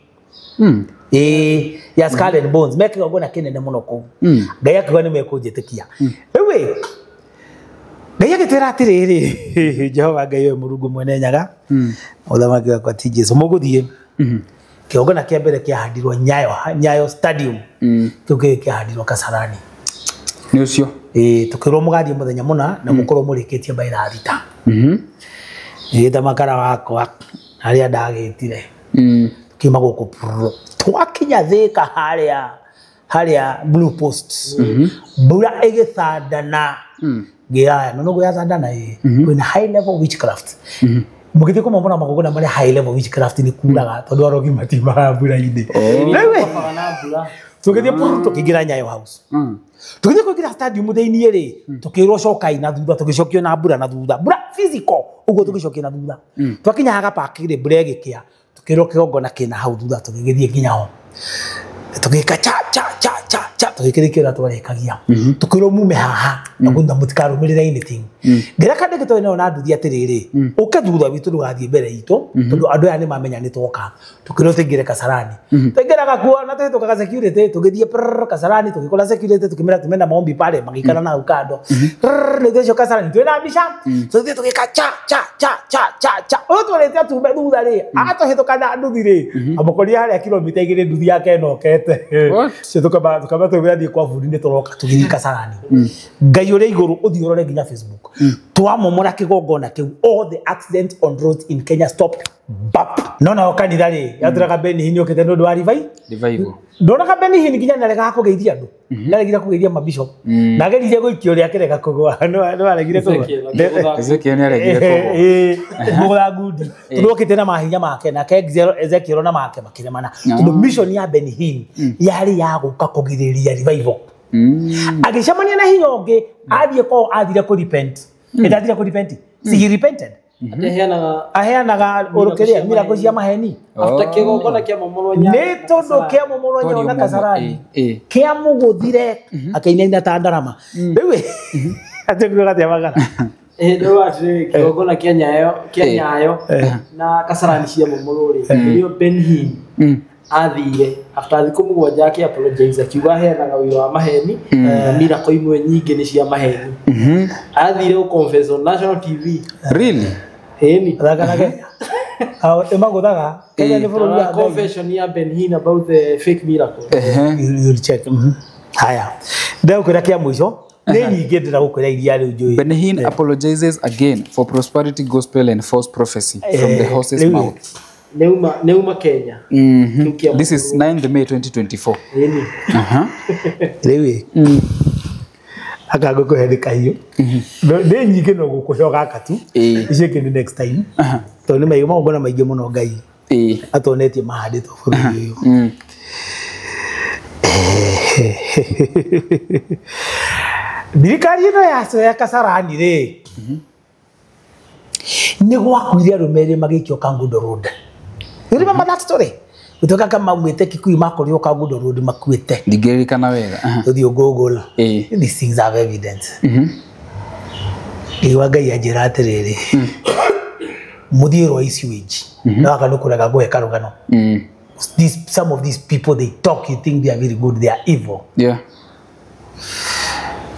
A: Ya Skull and Bones meke magogona kinene muno ku. Ngai akiuga ni mekũnjĩtĩkia. Ewe Ngai agĩtwĩra atĩrĩrĩ Jehova Ngai we Mũrungu mwene nyaga. Ũthamaki wakwa ti Jesu mũgũthiĩ. Kiogona kia mbere kiahandirwo Nyayo Stadium. Kiuge kiahandirwo Kasarani.
B: Ni ucio.
A: Tukirwo mugathie muthenya muna na mukorwo murikitie baira thita. Ta makara wakwa haria ndagitire. Tukima guku twakinya thika haria Blue Posts. Mbura igithandana. Ngiaya no go yathandana kwina high level witchcraft. Mugithie ko mbona magogona mari high level witchcraft ni kuraga tondu arogi matima mbura-ini. Rewe tugithie tukigira Nyayo House. Tugithie kugira stadium thĩinĩ rĩ tukirwo coka ina thutha tugicokio na mbura na thutha mbura physical ugo tugicokio na thutha twakinya haga park ire mbura igĩkĩa tukirwo kĩgongona kina hau thutha tugigithie nginya ho tugika cha tugikirikira twarekagia tukirwo mume haha na gunda mutikarumirira anything ngereka ndĩgĩtoĩ no na nduthi atĩrĩrĩ ũke thutha witũ ndũgathiĩ mbere itũ tondũ andũ aya nĩ mamenya nĩ twoka tukirwo tũingĩre Kasarani tũingĩraga kuo na tũhĩtũkaga security tũgĩthiĩ Kasarani tũgĩkora security tukimera tumena maombi pale magĩikara na ukando nĩ thĩcio Kasarani twĩna mbica tũthiĩ tũgĩka cha ũtũrĩte atume thutha rĩ agatũhĩtũka na nduthi rĩ amokoria harĩa kilomita 2 nduthi yake nokete cio tukaba tũgĩthiĩ kwa buri nĩ tũroka tũgĩthiĩ Kasarani Ngai ũrĩa igũrũ ũthiĩ ũrore nginya Facebook twamomora kĩgongona kĩu all the accidents on roads in Kenya stopped bap nona okanitha rĩ yatũraga Benihin okete nĩ ũndũ wa revival ndonaga Benihin nginya ndarega kũgeithia andũ ndaregire kũgeithia mabishop na agerire gũikio rĩa kĩrega kũgwa no aregire kũgwa
B: Ezekiel nĩ aregire kũgwa
A: mũgũra ngudi tũrokĩte na mahinya make na Ezekiel na make makĩremana tondũ mission ya Benihin yarĩ ya gũka kũgirĩrĩria revival agĩcemania na hinya ũngĩ athire kũ repent ndathire kũ repent he repented aheanaga ũrũkĩrĩa miracle cia maheni
C: after kĩgongona kĩa momorwo
A: nĩ tondũ kĩa momorwo na Kasarani kĩa mũgũthire akainaina ta ndarama rĩu atĩkuga atĩa magana
C: ndio atĩ kĩgongona kĩa Nyayo na Kasarani cia momorwo rĩ nĩyo Benihin athire after thikũ mũgwanja yake apologize akiuga aheanaga wĩra wa maheni na miracle imwe nyingĩ nĩ cia maheni athire ku confess on national TV
B: really
A: thaganaga emaguthaga Kenya nĩ bũrũri wa
C: confession ya Benihin about the fake miracle
A: you'll check haya ndio kwenda kia mwisho nĩ nyingĩ ndĩragũkwĩra iria rĩu njũĩ
B: Benihin apologizes again for prosperity gospel and false prophecy from the horse's mouth.
C: Neuma Kenya.
B: This is 9th May 2024.
A: Rĩu akagũkũhe kahiũ nĩ nyingĩ no gũkũhe gaka tu icio kĩndĩ next time tondũ nĩ maigũ magongona maingĩ mũno Ngai atonetie mahandĩtwo bũrũri ũyũ Thirikari ino ya Kasarani ri ni gwakuire rumeri magikio Kangundo Road. You remember that story? Utoka kama mwete Kikuyu makorio Kangundo Road makuete.
B: Ndigeririkana wega.
A: Uthio Google. These things have evidence. Iwaga ya jirate riri. Muthiro isiwiji. Na akanukuraga gwe karugano. Some of these people they talk, you think they are very good, they are evil.
B: Yeah.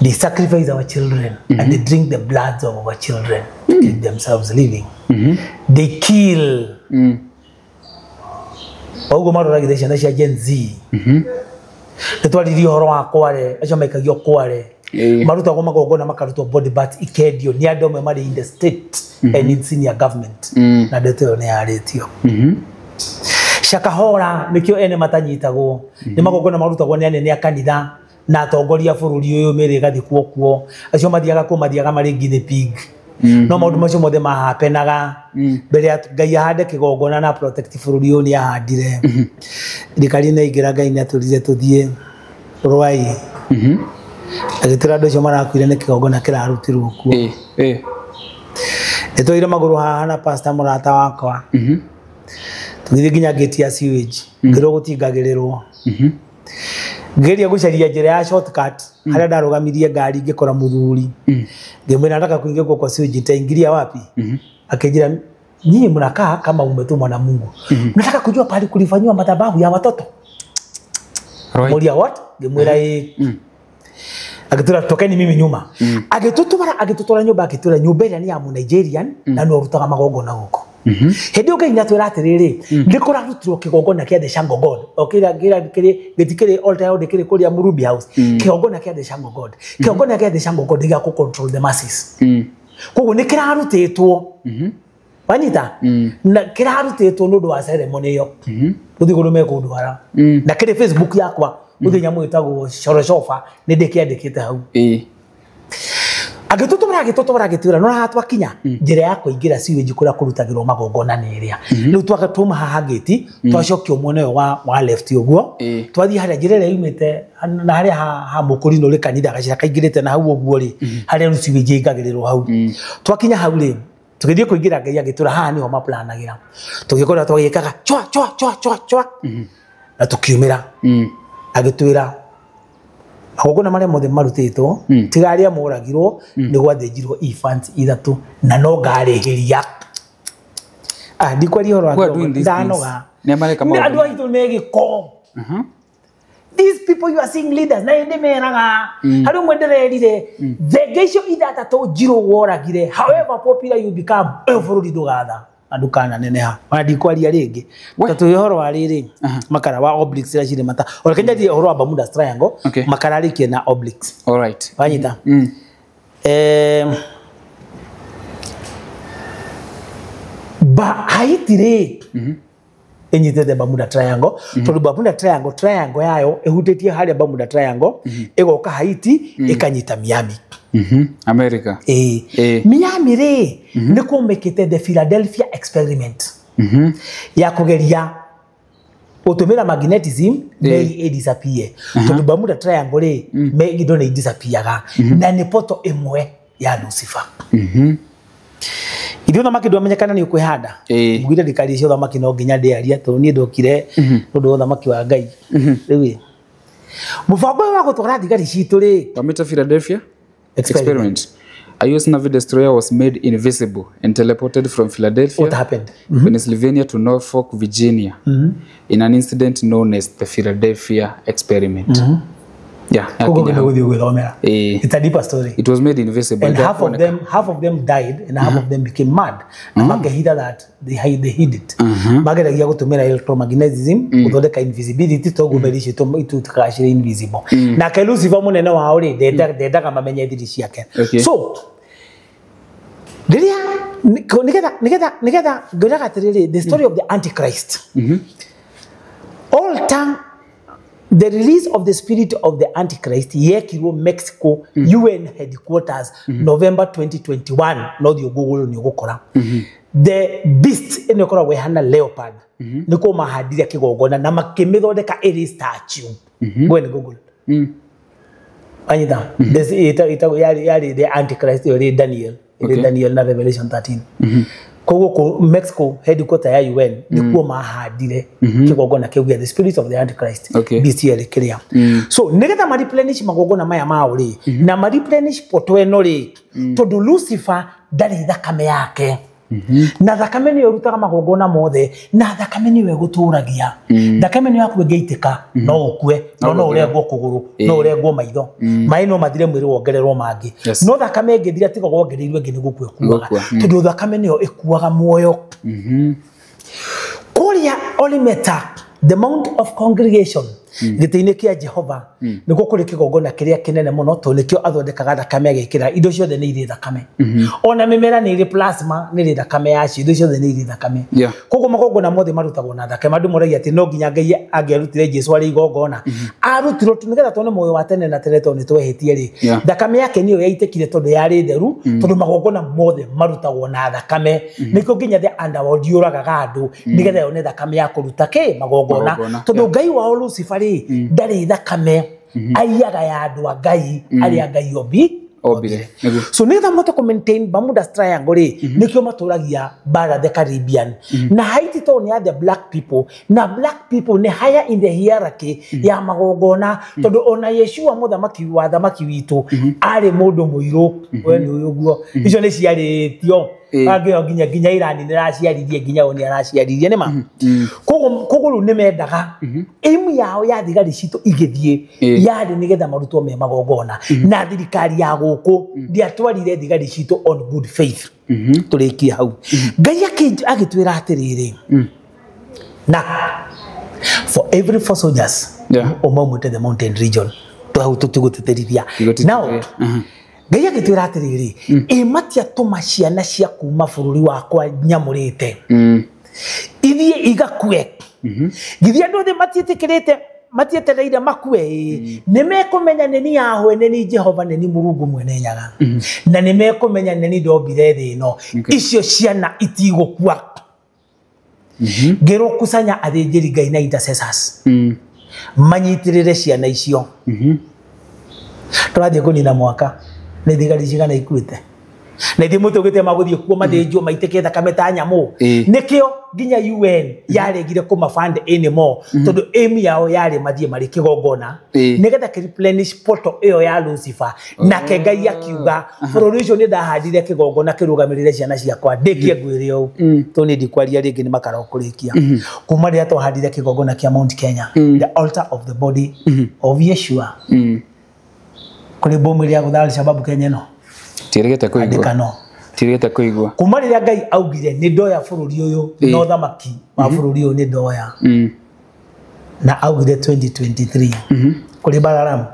A: They sacrifice our children and they drink the bloods of our children to keep themselves living. They kill. Ogo marora gidesha na cia Gen Z. Tetwari horo wa kware, acho mekagio kware. Maruta go magogona makaruto body but ikedio ni adome mari in the state and in senior government. Na detero ne aretio. Shakahora nikio ene matanyitagwo. Ni magogona marutagwo ni ane ni akanitha. Na atongoria bururi uyu mere gathi kuo acio mathiaga mari guinea pig no maundu macio mothe mahapenaga mbere ya Ngai ahande kigongona na protect bururi uyu ni ahandire thirikari na ingira Ngai ni aturire tuthie rwai agitira andu acio marakuire ni kigongona kirarutirwo kuo nitwire maguru haha na pastor murata wakwa tuthie nginya gate ya sewage ngiro gutingagirirwo Geria gucaria njira ya shortcut haria ndarugamirie ngari ngikora muthuri ngimwira nataka kuingia kwa sewage taingiria wapi akinjira nyinyi mnakaa kama umetumwa na Mungu nataka kujua pale kulifanywa madhabahu ya watoto Moria what ngimwira agitura tokeni mimi nyuma agitutura nyumba agitura nyumba ira ni ya mu Nigerian na no rutaga magongona guko Hedi Ngai natwira atiriri ndikora rutirwo kigongona kia the Shango God okira gitikire altar yao ndikire kuria Murubi House kigongona kia the Shango God kigongona kia the Shango God giga ku control the masses koguo ni kirarutitwo wanyita na kirarutitwo nundu wa ceremony yo uthiguru mekundwara na kire Facebook yakwa uthi nyamu itagwo Shoroshofa ni ndikiandikite hau agitutumara agitwira no hatwa kinya njira ya kuingira sewage kuria kurutagirwo magongona ni iria riu twagatuma haha gate twacokio mwene wa left uguo twathie haria njira ria imite na haria ha mukuri no rikanitha gacira kaingirite na hau uguo ri haria sewage ingagirirwo hau twakinya hau ri tugithie kuingira Ngai agitura haha niho maplanagira tugikora twagikaga chwa na tukiumira agitwira agogona maria mothe marutitwo tigaria moragirwo ni gwathejirwo funds ithatu na no ngarihiria ndikwari horo ndanoga
B: ni amareka
A: maundu andu aitu megiko these people you are seeing leaders na ende meraga hari mwendererire thegecio ithatatu jiro woragire however popular you become bururi ndugatha andu kana neneha ndikwaria ringi tatu horo wa riri makara wa obliques ira cire mata ora kenya di horo wa Bermuda Triangle makara riki na obliques
B: all right
A: wanyita ba haitire enyite the Bermuda Triangle tondu Bermuda Triangle yayo ehutitie haria Bermuda Triangle egoka Haiti ikanyita Miami
B: America
A: Miami ri ni kumekete the Philadelphia experiment ya kugeria utumira magnetism may disappear tondu Bermuda Triangle ri may don't disappear na ni poto imwe ya Lucifer Idio na maki domenyekana ni ukwihanda mugire dikari cio thamaki no nginya ndiaria to ni ndokire ndu thamaki wa Ngai riwi mubango wa gutwara thigari citu ri
B: Pamita Philadelphia experiment a US Navy destroyer was made invisible and teleported from Philadelphia
A: what happened
B: Pennsylvania to Norfolk Virginia in an incident known as the Philadelphia experiment
A: it's a deeper story.
B: It was made invisible
A: and half of them died and half of them became mad magehida that they hid it mageragia gutumira electromagnetism guthondeka invisibility to guberisha to tukashire invisible na ke Lucifer munene wao ri ndendaga mamenye thiri ciake so nigetha ngoraga tiriri the story of the Antichrist all time the release of the spirit of the Antichrist yekirwo Mexico UN headquarters November 2021 no dio Google ni gukora the beast ene kora we hana leopard niko mahadiri kigogona na makimithondeka iri statue gwene Google anyita this ita yari the antichrist yari Daniel
B: Okay.
A: Daniel na Revelation 13 kogo Mexico headquarter ya UN nikuo mahadire kigogona kiugia the spirit of the antichrist
B: Okay.
A: BCL clear so negetha ma replenish magogona maya mauri na ma replenish poto eno ri tondu Lucifer ndari thakame yake na thakame ni yorutaga magogona mothe na thakame ni weguturagia thakame ni yaku ngeitika no ukue no urengwo kuguru no urengwo maitho mai no mathire mwiri wongererwo mangi no thakame ngithira tiga wongereirwe ngi ni gukue kuaga tondu thakame niyo ikuaga muoyo kuria olimeta the mount of congregation gitine kia Jehova niko kuri kigogona kiria kinene muno to nikio athondekaga thakame agikira indo ciothe ni iri thakame ona mimera ni iri plasma ni iri thakame yaci indo ciothe ni iri thakame kogo magogona mothe marutagwo na thakame andu moragia ati no nginya Ngai angiarutire Jesu ari igogona arutirwo tunigetha tone moyo wa tene na tene to ni twehetie ri thakame yake niyo yaitekire tondu yari theru tondu magogona mothe marutagwo na thakame niko nginya the underworld yuragaga andu nigetha yone thakame ya kuruta ke magogona tondu Ngai wa Lucifer ndari thakame aiyaga ya andu a Ngai ari a Ngai obire so neither moto ko maintain Bermuda Triangle ri nikio maturagia bara the Caribbean na Haiti to ni the black people na black people ni higher in the hierarchy ya magogona tondu ona Yeshua muthamaki wa thamaki witu ari mundu muiru we ni uguo icio ni ciaritio agio ginya Irani ni raciaririe ginya oni araciaririe nima kogo ru ni mendaga emu yao ya thigari citu igithie yari nigetha marutwo me magogona na thirikari ya guku ndiatwarire thigari citu on good faith turikia hau Ngai agitwira atiriri na for every 4 soldiers omamute the mountain region to hau tutiguteterithia now Ngai agitwira atiriri matia tuma ciana cia kuma bururi wakwa nyamurite ithie igakue githia andu the matietikirite matietereire makue ni mekumenya neni yahwe neni Jehova neni Murungu mwene nyaga na ni mekumenya neni ndombire thi no icio ciana itigukua ngero kusanya athinjiri Ngai na intercessors manyitirire ciana icio turathie kunina mwaka ni thigari cigana ikuite na ithi mutugite maguthie kuo mathinjwo maitike thakame ta nyamu nikio nginya UN yaregire kumafund anymore tondu aim yao yari mathie mari kigogona nigetha ki replenish poto iyo ya Lucifer na Ngai akiuga bururi ucio ni ndahandire kigogona kirugamirire ciana ciakwa ndikie ngwire u to ni ndikwaria ringi ni makara kurikia kuma ria twahandire kigogona kia Mount Kenya the altar of the body of Yeshua kuri bomu ria guthali sababu Kenya no
B: tirigete kuigwa tirigete kuigwa
A: kuma riria Ngai augire ni ndoya bururi uyu no thamaki wa bururi uyu ni ndoya na augire 2023 kuri Balaram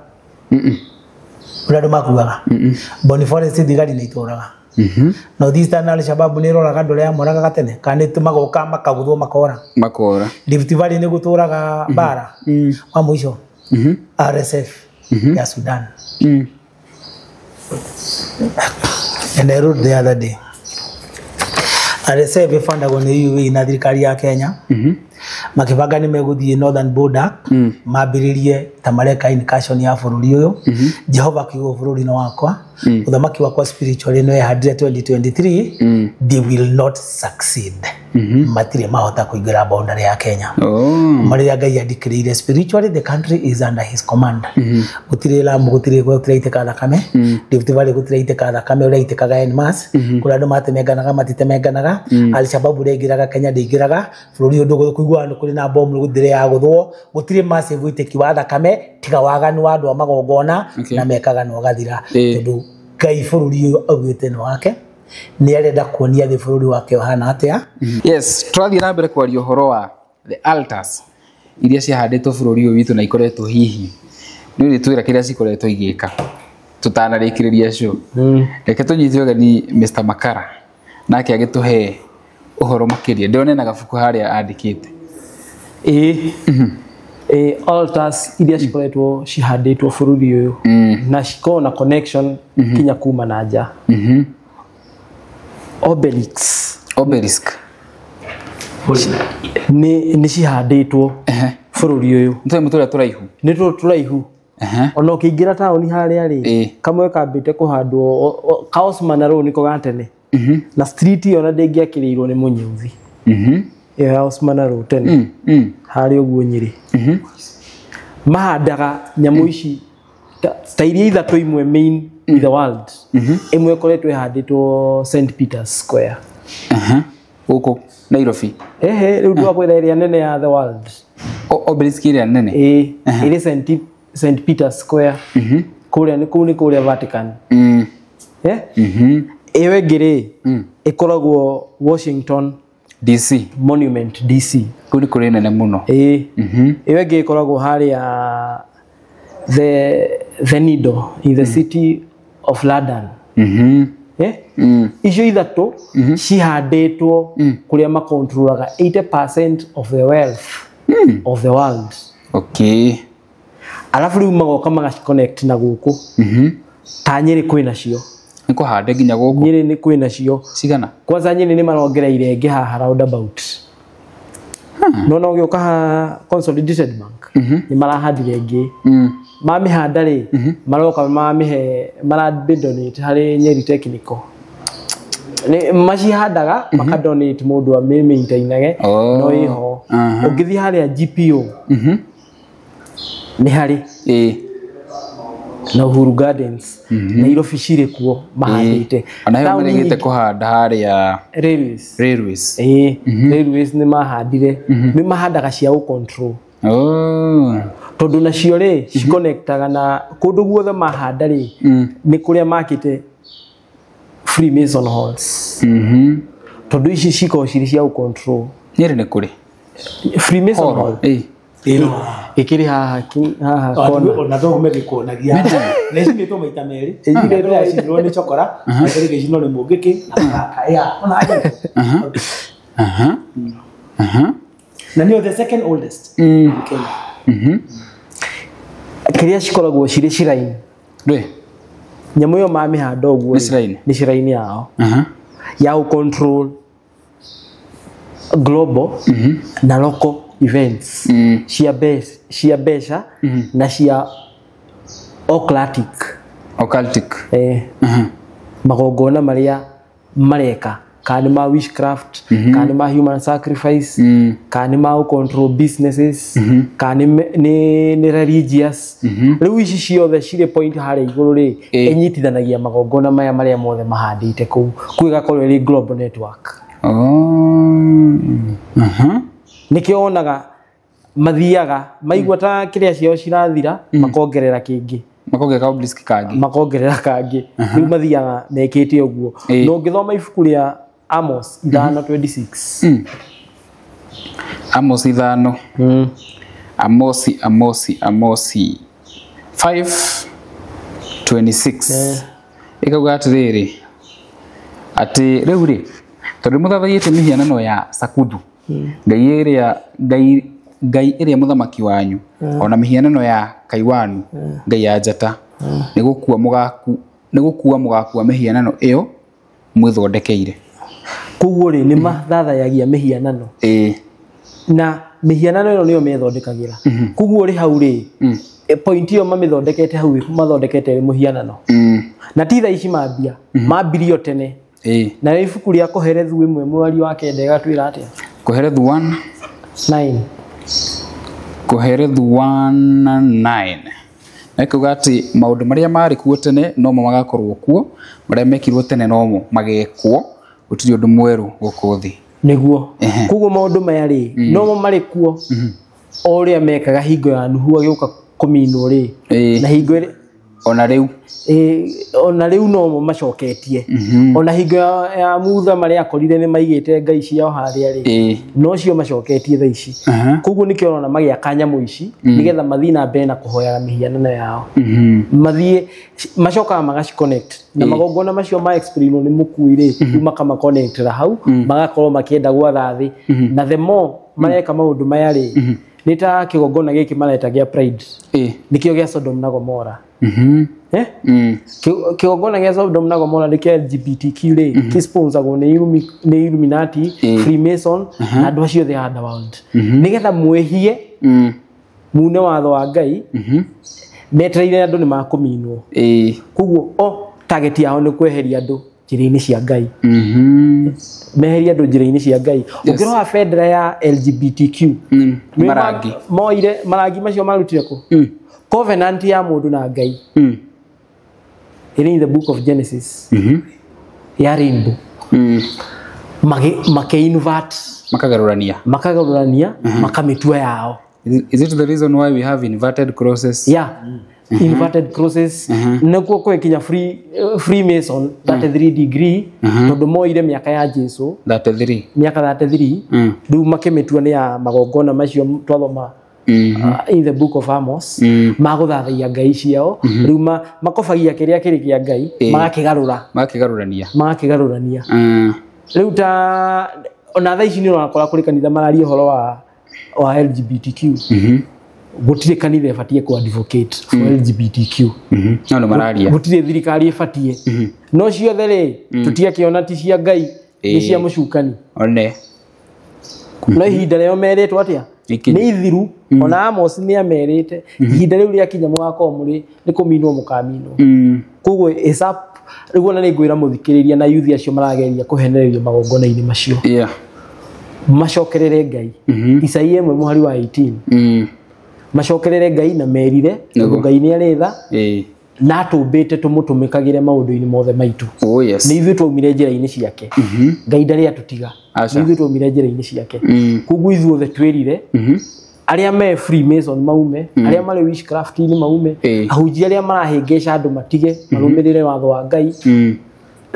A: urado makuaga Boniface thigari ni ituraga no this time Al-Shabaab ni roraga ndore ya moraga gatene kandi tumagoka makaguthwo makora Rift Valley ni guturaga bara wa mwisho RSF ya Sudan and I wrote the other day RSF ifanda go ni UAE na thirikari ya Kenya makibanga ni meguthie northern border mabiririe tamareka incursion ya bururi uyu Jehova kiugo bururi no wakwa uthamaki wakwa spiritually no ya 2023 they will not succeed matire mahota kuingira boundary ya Kenya maria Ngai adikirire spiritually the country is under his command gutire la mugutire gutiraiteka thakame Rift Valley gutiraiteka thakame uraitekaga en mass kula ndo matemeganaga matitemeganaga Al-Shabaab regiraga Kenya ndigiraga bururi undu kuigwa kuri na bomb gutire ya guthwo gutire massive iteki wa thakame tiga waganu wa andu amagogona na mekaga no gathira tondu Ngai bururi uyu augite no wake ni arenda kuonia the bururi wake hana atia
B: yes twathie na mbere kwaria horo wa the altars iria ciahanditwo bururi uyu witu na ikoretwo hihi ni ri twira kiria cikoretwo igika tutanarikiriria cio reke tunyitwe gani Mr Makara nake agituhe uhoro makiria ndione na gabuku haria andikite
C: altars iria cikoretwo cihanditwo bururi uyu na cikona connection kinya kuma na nja obelisk ni cihanditwo bururi uyu
B: ntwe mutura turaihu
C: ni turaihu ona ukiingira taoni haria ri kamwe kambite kuhandwo ka Osman Road niko gatene na street yo na ndingiakirirwo ni munyuthi ya Osman Road tene haria uguo Nyeri mahandaga nyamu ici ta iria ithatu imwe main in the world imwe koretwo ihanditwo St Peter's Square
B: Huko Nairobi
C: riu ndwakwira area nene ya the world
B: obelisk area nene
C: ile St Peter's Square kuria ni kuria Vatican ewe ngiri ikoragwo Washington
B: DC
C: Monument DC
B: kuri nene muno
C: ewe ngiri ikoragwo haria the Needle in the city of London icio ithatu cihanditwo kuria makontrolaga 80% of the wealth of the world alafu riu magoka magaconnect na guku ta Nyeri kwina cio
B: niko hande nginya guku
C: Nyeri ni kwina cio
B: cigana
C: kwanza Nyeri ni marongereire ingi haha roundabout no gioka ha Consolidated Bank ni marahandire ingi mamihanda ri maroka mamihe maradonate hari Nyeri Technical ni macihandaga makadonate mundu amimeintainage no iho ugithi haria GPO ni hari na Uhuru Gardens Nairobi cire kuo mahandite
B: ana heyo marigite kuhanda haria
C: railways railways ni mahandire ni mahandaga cia control tondu nacio ri ciconnectaga na kundu guothe mahanda ri ni kuria makite Freemason halls tondu ici ciko ciri cia control
B: Nyeri ni kuri
C: Freemason hall ikiri haha kona
A: ona thogo megikuonagia neci ni to maita meri ile ndo yacinirwo ni chokora na kiri gicino ni mungiki na kaya ona aje na ni the second oldest in Kenya
C: kiria cikoragwo ciri ciraini nyamu yo mamihanda uguo ni ciraini yao ya control global na local events cia besha na cia occultic magongona maria mareka kana ma witchcraft kana ma human sacrifice kana ma control businesses kana ni religious riu ici ciothe cire point hari iguru ri enyitithanagia magongona maya maria mothe mahandite ku kwigakorwo ri global network nikionaga mathiaga maigua ta kiria cio cirathira makongerera kingi
B: makongerera obelisk kangi
C: makongerera kangi riu mathiaga mekite uguo no ngithoma ibuku ria Amos 5:26
B: Amos 5 Amos 5:26 ikauga atiriri ati riu ri tondu muthathagiite mihianano ya sakudu ngai iria muthamaki wanyu ona mihianano ya kaiwanu ngai ya njata nigukua mugakua mihianano iyo mwithondekeire
C: kuguo ri ni mathathayagia mihianano na mihianano ino niyo methondekagira kuguo ri hau ri point iyo mamithondekete hau mathondekete muhianano na titha ici mambia mambirio tene na ibuku ria Koherethu imwe mwari wa kenda igatwira atia
B: Koherethu 1:9 Koherethu 1:9 Ekuga ati maundu maria mari kuo tene no mo magakorwo kuo maria mekirwo tene no mo magekwo gutiri undu mweru guku thi
C: niguo kuguo maundu maya ri no mo mari kuo oria mekaga hingo ya Nuhu agiuka kuminwo ri na hingo
B: ona riu no mo macoketie ona hingo ya Mutha maria akorire ni maigite ngai ciao haria ri no cio macoketie tha ici kuguo nikio ona magia kanyamu ici nigetha mathina mbere na kuhoya mihianano yao mathie macoka magaci connect na magongona macio ma explain ni mukuire makama connect ra hau magakorwo makienda gwatha thi na the more mareka maundu maya ri nita kigongona giki maretagia pride nikio gia Sodom na Gomora kigongona gia Sodom na Gomora ni kia LGBTQ ri kisponsagwo ni Illuminati Freemason na andu acio the other world nigetha mwehie mune watho wa ngai
C: metereire andu ni makuminwo koguo target yao ni kweheria andu njira-ini cia Ngai meheria andu njira-ini cia Ngai ukirora federa ya LGBTQ marangi macio marutire ku covenant ya mundu na Ngai in the book of Genesis ya rainbow make-invert makagarurania makamitua yao.
B: Is it the reason why we have inverted crosses?
C: Yeah. Inverted crosses nakuo kwa kinya Freemason 33 degree tondu moire miaka ya Jesu
B: 33
C: miaka 33 riu makimitua ni ya magongona macio twathoma in the book of Amos maguthathaia Ngai ciao riu makobagia kiria kiri kia Ngai magakigarurania riu ta ona thaa ici ni urakora kuri kanitha mararia horo wa LGBTQ gutire kanitha ibatie ku advocate for LGBTQ
B: no mararia
C: gutire thirikari ibatie no ciothe ri tutia kiona ti cia Ngai ni cia mucukani
B: one
C: no ihinda rĩo meretwo atia ni ithiru ona Amos ni amerite ihinda rĩu ria kinya mwako muri ni kuminwo mukaminwo koguo isap rigu na ni ngwira muthikiriria na youth acio marageria kuhenererio magongona-ini macio macokerere Ngai Isaia 1:18 macokerere Ngai na merire Ngai ni aretha na atumbite tumutumikagire maundu-ini mothe maitu ni ithu twaumire njira-ini ciake Ngai ndari atutiga ni ithu twaumire njira-ini ciake koguo ithu othe twirire aria me Freemason maume aria mari witchcraft-ini maume ahunjia aria marahengeca andu matige marumirire watho wa Ngai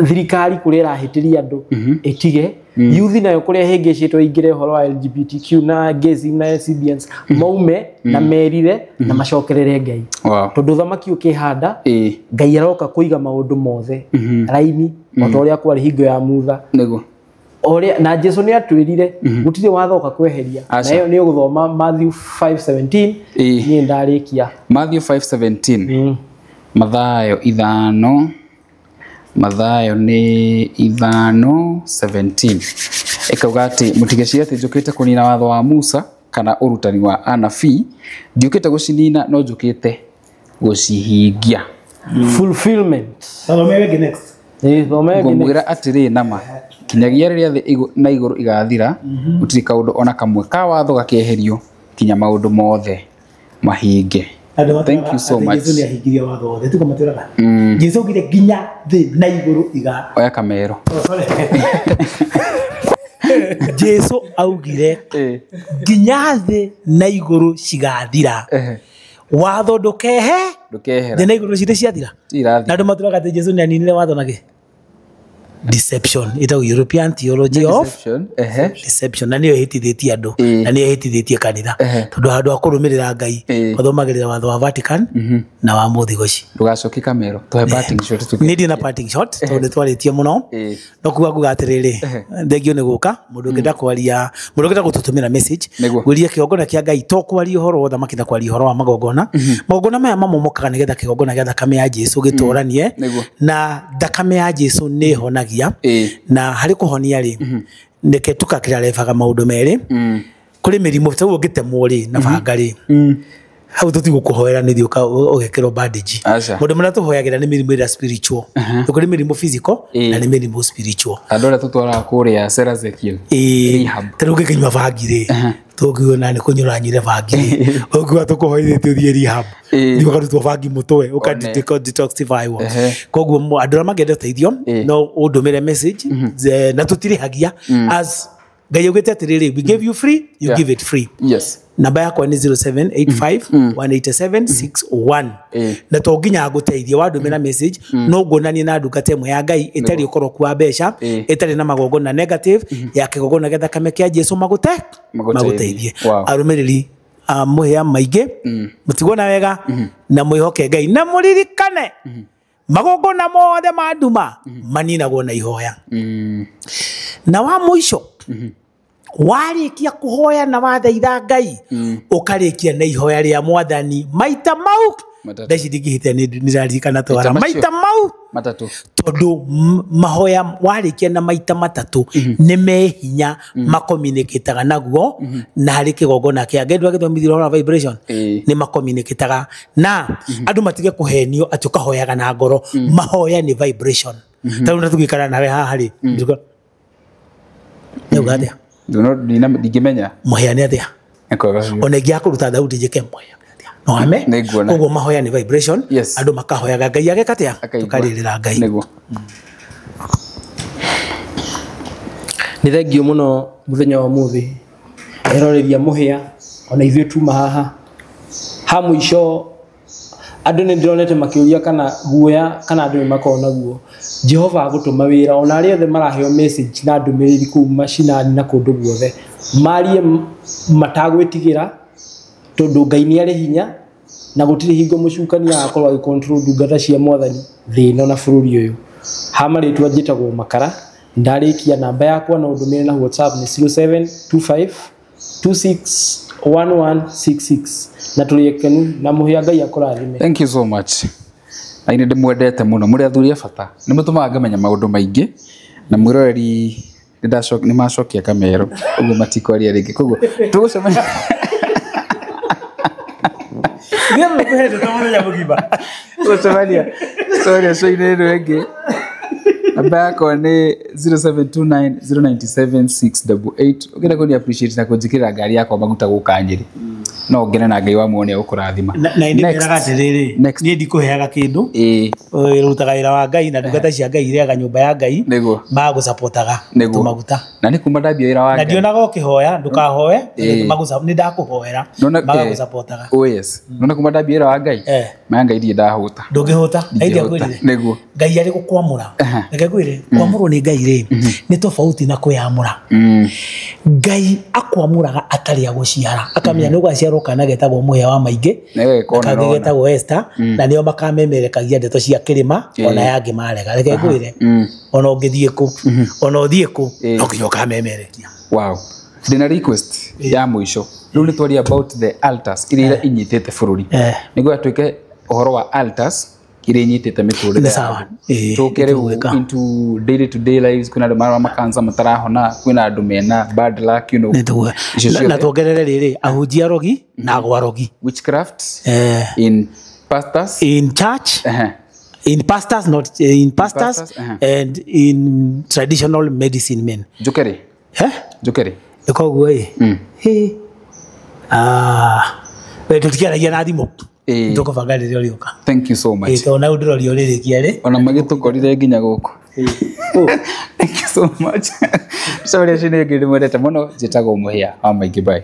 C: thirikari kuria irahitiria andu itige youth nayo kuria hengecetwo ingire horo wa LGBTQ na gays na lesbians maume na merire na macokerere Ngai tondu thamaki ukihanda Ngai aroka kuiga maundu mothe raini otoria kwari hingo ya mutha oria na Jesu ni atwirire gutire wathoka kweheria na iyo ni uguthoma Matthew 5:17 ni ndarikia
B: Matthew 5:17 Mathayo ni 5:17 ikauga ati mutigeciria ati njukite kunina watho wa Musa kana urutani wa anabii ndiukite gucinina no njukite gucihingia
C: fulfillment
A: Salome next
B: ngomwira atiri nama kinyagia riria thi na iguru igathira gutiri kaundu ona kamwe ka watho gakeherio kinya maundu mothe mahinge. Thank you so much.
A: Jesu ni ahingiria watho wothe tuko maturaga Jesu gire ginya thi na iguru iga
B: oya kamero
A: Jesu augire ginya thi na iguru cigathira watho ndukehera thi na iguru cite ciathira na ndu maturaga ati Jesu ni aninire watho nage deception ita European theology of deception na niyo hitithitie andu na niyo hitithitie kanitha tondu handu akurumirira Ngai mathomagirira watho wa Vatican na wa muthigoci
B: ndugacoki kamero tuhe parting shot
A: ni na parting shot tondu twaritie muno no kuga kuga atiriri thengio ni guka mundu ngenda kwaria mundu ngenda gututumira message guria kiogona kia Ngai to kwaria horo wothe makitha kwaria horo wa magongona magongona maya mamomokaga nigetha kigongona gia thakame ya Jesu gitoranie na thakame ya Jesu ni honagia na hari kuhonia ri ndeke tukakira refaga maundu meri kuri mirimo tau ugitemwo ri na banga ri hau tutigo kuhoera ni thioka ugekero bandage mundu mena tuhoyagira ni mirimo ira spiritual kuri mirimo physical na ni mirimo spiritual
B: andora tutwara kuria Serazekiel rehab
A: teruge kinywa bangire tugiona ni kunyuranyire bangire ogwa tukuhoithite thie rehab ndio kana tubangi mutwe ukadetoxify wa koguo andora magende teithio no undumire message na tutirihagia as Ngai ugite atiriri we give you free you give it free namba yakwa ni 0785187661 na to nginya guteithia wandumira message no ngonani na ndungate mwe ya Ngai itari ukoroku wa besha itari na magongona negative ya kigongona getha kame kia Jesu maguteithie arumiriri muhia maingi mutigona wega na mwihoke Ngai na muririkane magongona mothe manduma maninagwo na ihoya na wa muico warikia kuhoya na wathaitha Ngai ukarikia na ihoya ria mwathani maita mau
B: Matatu.
A: ndaici ndingĩhĩtia nĩndirarikana twara
B: Maita
A: maita
B: macio.
A: mau
B: Matatu.
A: tondu mahoya warĩkia na maita matatu nĩ mehinya makomunicataga naguo na harĩ kĩgongona kĩa Ngai ndwagĩthomithio ũhoro wa vibration nĩ makomunicataga na andũ matige kũhenio atĩ ũkahoyaga na ngoro mahoya nĩ vibration tarĩu na tũgĩikara nawe haha rĩ nĩuga atĩa
B: Ndingĩmenya.
A: mũhĩa nĩ atĩa ona ingĩakũruta Daudi njĩke mũhĩa no ame
B: Nĩnguona.
A: ũguo mahoya nĩ vibration
B: Yes.
A: andũ makahoyaga Ngai ageka atĩa
B: Akaigua.
A: tũkarĩrĩra Ngai
B: Nĩguo.
C: nĩ thengio mũno mũthenya wa mũthĩ eroreria mũhĩa ona ithuĩ tuma haha ha mũico andũ nĩ ndĩronete makĩũria kana guoya kana andũ nĩ makona guo Jehova agũtũma wĩra ona arĩa othe maraheo message na ndũmĩrĩri kũu macinani na kũndũ guothe marie matagwĩtigĩra tondũ Ngai nĩ arĩ hinya na gũtirĩ hingo mũcukania akorwo agĩcontrol ndungata cia Mwathani thĩ ĩno na bũrũri ũyũ ha marĩtwa njĩtagwo Makara ndarĩkia namba yakwa na ũndũmĩrĩri na WhatsApp nĩ 0725261166 na tũrĩekenu na mũhĩa Ngai akũrathime.
B: Thank you so much. Aini ndĩmwendete mũno mũrĩ athuri a bata nĩ mũtũmaga ngamenya maũndũ maingĩ na mwĩroreri nĩ macokia kamero ũguo matikwaria rĩngĩ koguo tũgũcemania gũcemania show-inĩ ĩno ĩngĩ namba yakwa nĩ 0729097688 ũngĩenda kũni appreciate na kũnjĩkĩrĩra ngari yakwa maguta gũka Nyĩrĩ no ngene na Ngai wa muone ũkũrathima
A: na ndĩmeraga atĩrĩrĩ niĩ ndikũheaga kĩndũ rutaga wĩra wa Ngai na ndungata cia Ngai ireaga nyũmba ya Ngai magũcapotaga tũmaguta
B: na nĩ kuma ndambia wĩra wa Ngai
A: na ndionaga ũkĩhoya ndũkahoe nĩ ndakũhoera magũcapotaga
B: oh yes nona kuma ndambia wĩra wa Ngai maya Ngai ndiĩ ndahũta
A: ndũngĩhũta Ngai ndiakwĩrire
B: nĩguo
A: Ngai arĩ gũkwamũra reke ngwĩre kwamũrwo nĩ Ngai rĩ nĩ tofauti na kwĩyamũra Ngai akwamũraga atarĩ agũciara akamenya nĩ ũgaciarwo kana getagwo mũhĩa wa maingĩ kangĩ getagwo Esther na nĩo makamemerekagia ndeto cia kĩrĩma ona yangĩ marega reke ngwĩre ona ũngĩthiĩ kũ ona ũthiĩ kũ no nginya ũkamemerekia.
B: Wow, ndĩna request ya mũico rĩu nĩ twaria about the altars iria inyitĩte bũrũri nĩguo atuĩke ũhoro wa altars iria inyitĩte mĩtũrĩre tũke rĩu into daily to day lives kwĩna andũ marwara makansa matarahona kwĩna andũ mena bad luck you know
A: na tuongerere rĩrĩ ahunjia arogi na agwarogi
B: witchcraft in pastors
A: in church in pastors not in pastors and in traditional medicine men
B: njũkere
A: ikoguo wewe tutikiaragia na thimo tukubanga rĩrĩa ũrĩũka.
B: Thank you so much.
A: Ona ũndĩrorio rĩrĩkia rĩ
B: ona magĩtũkorire nginya gũkũ. Thank you so much. Sorry, cini ngiri mwendete mũno njĩtagwo mũhĩa wa maingĩ bye.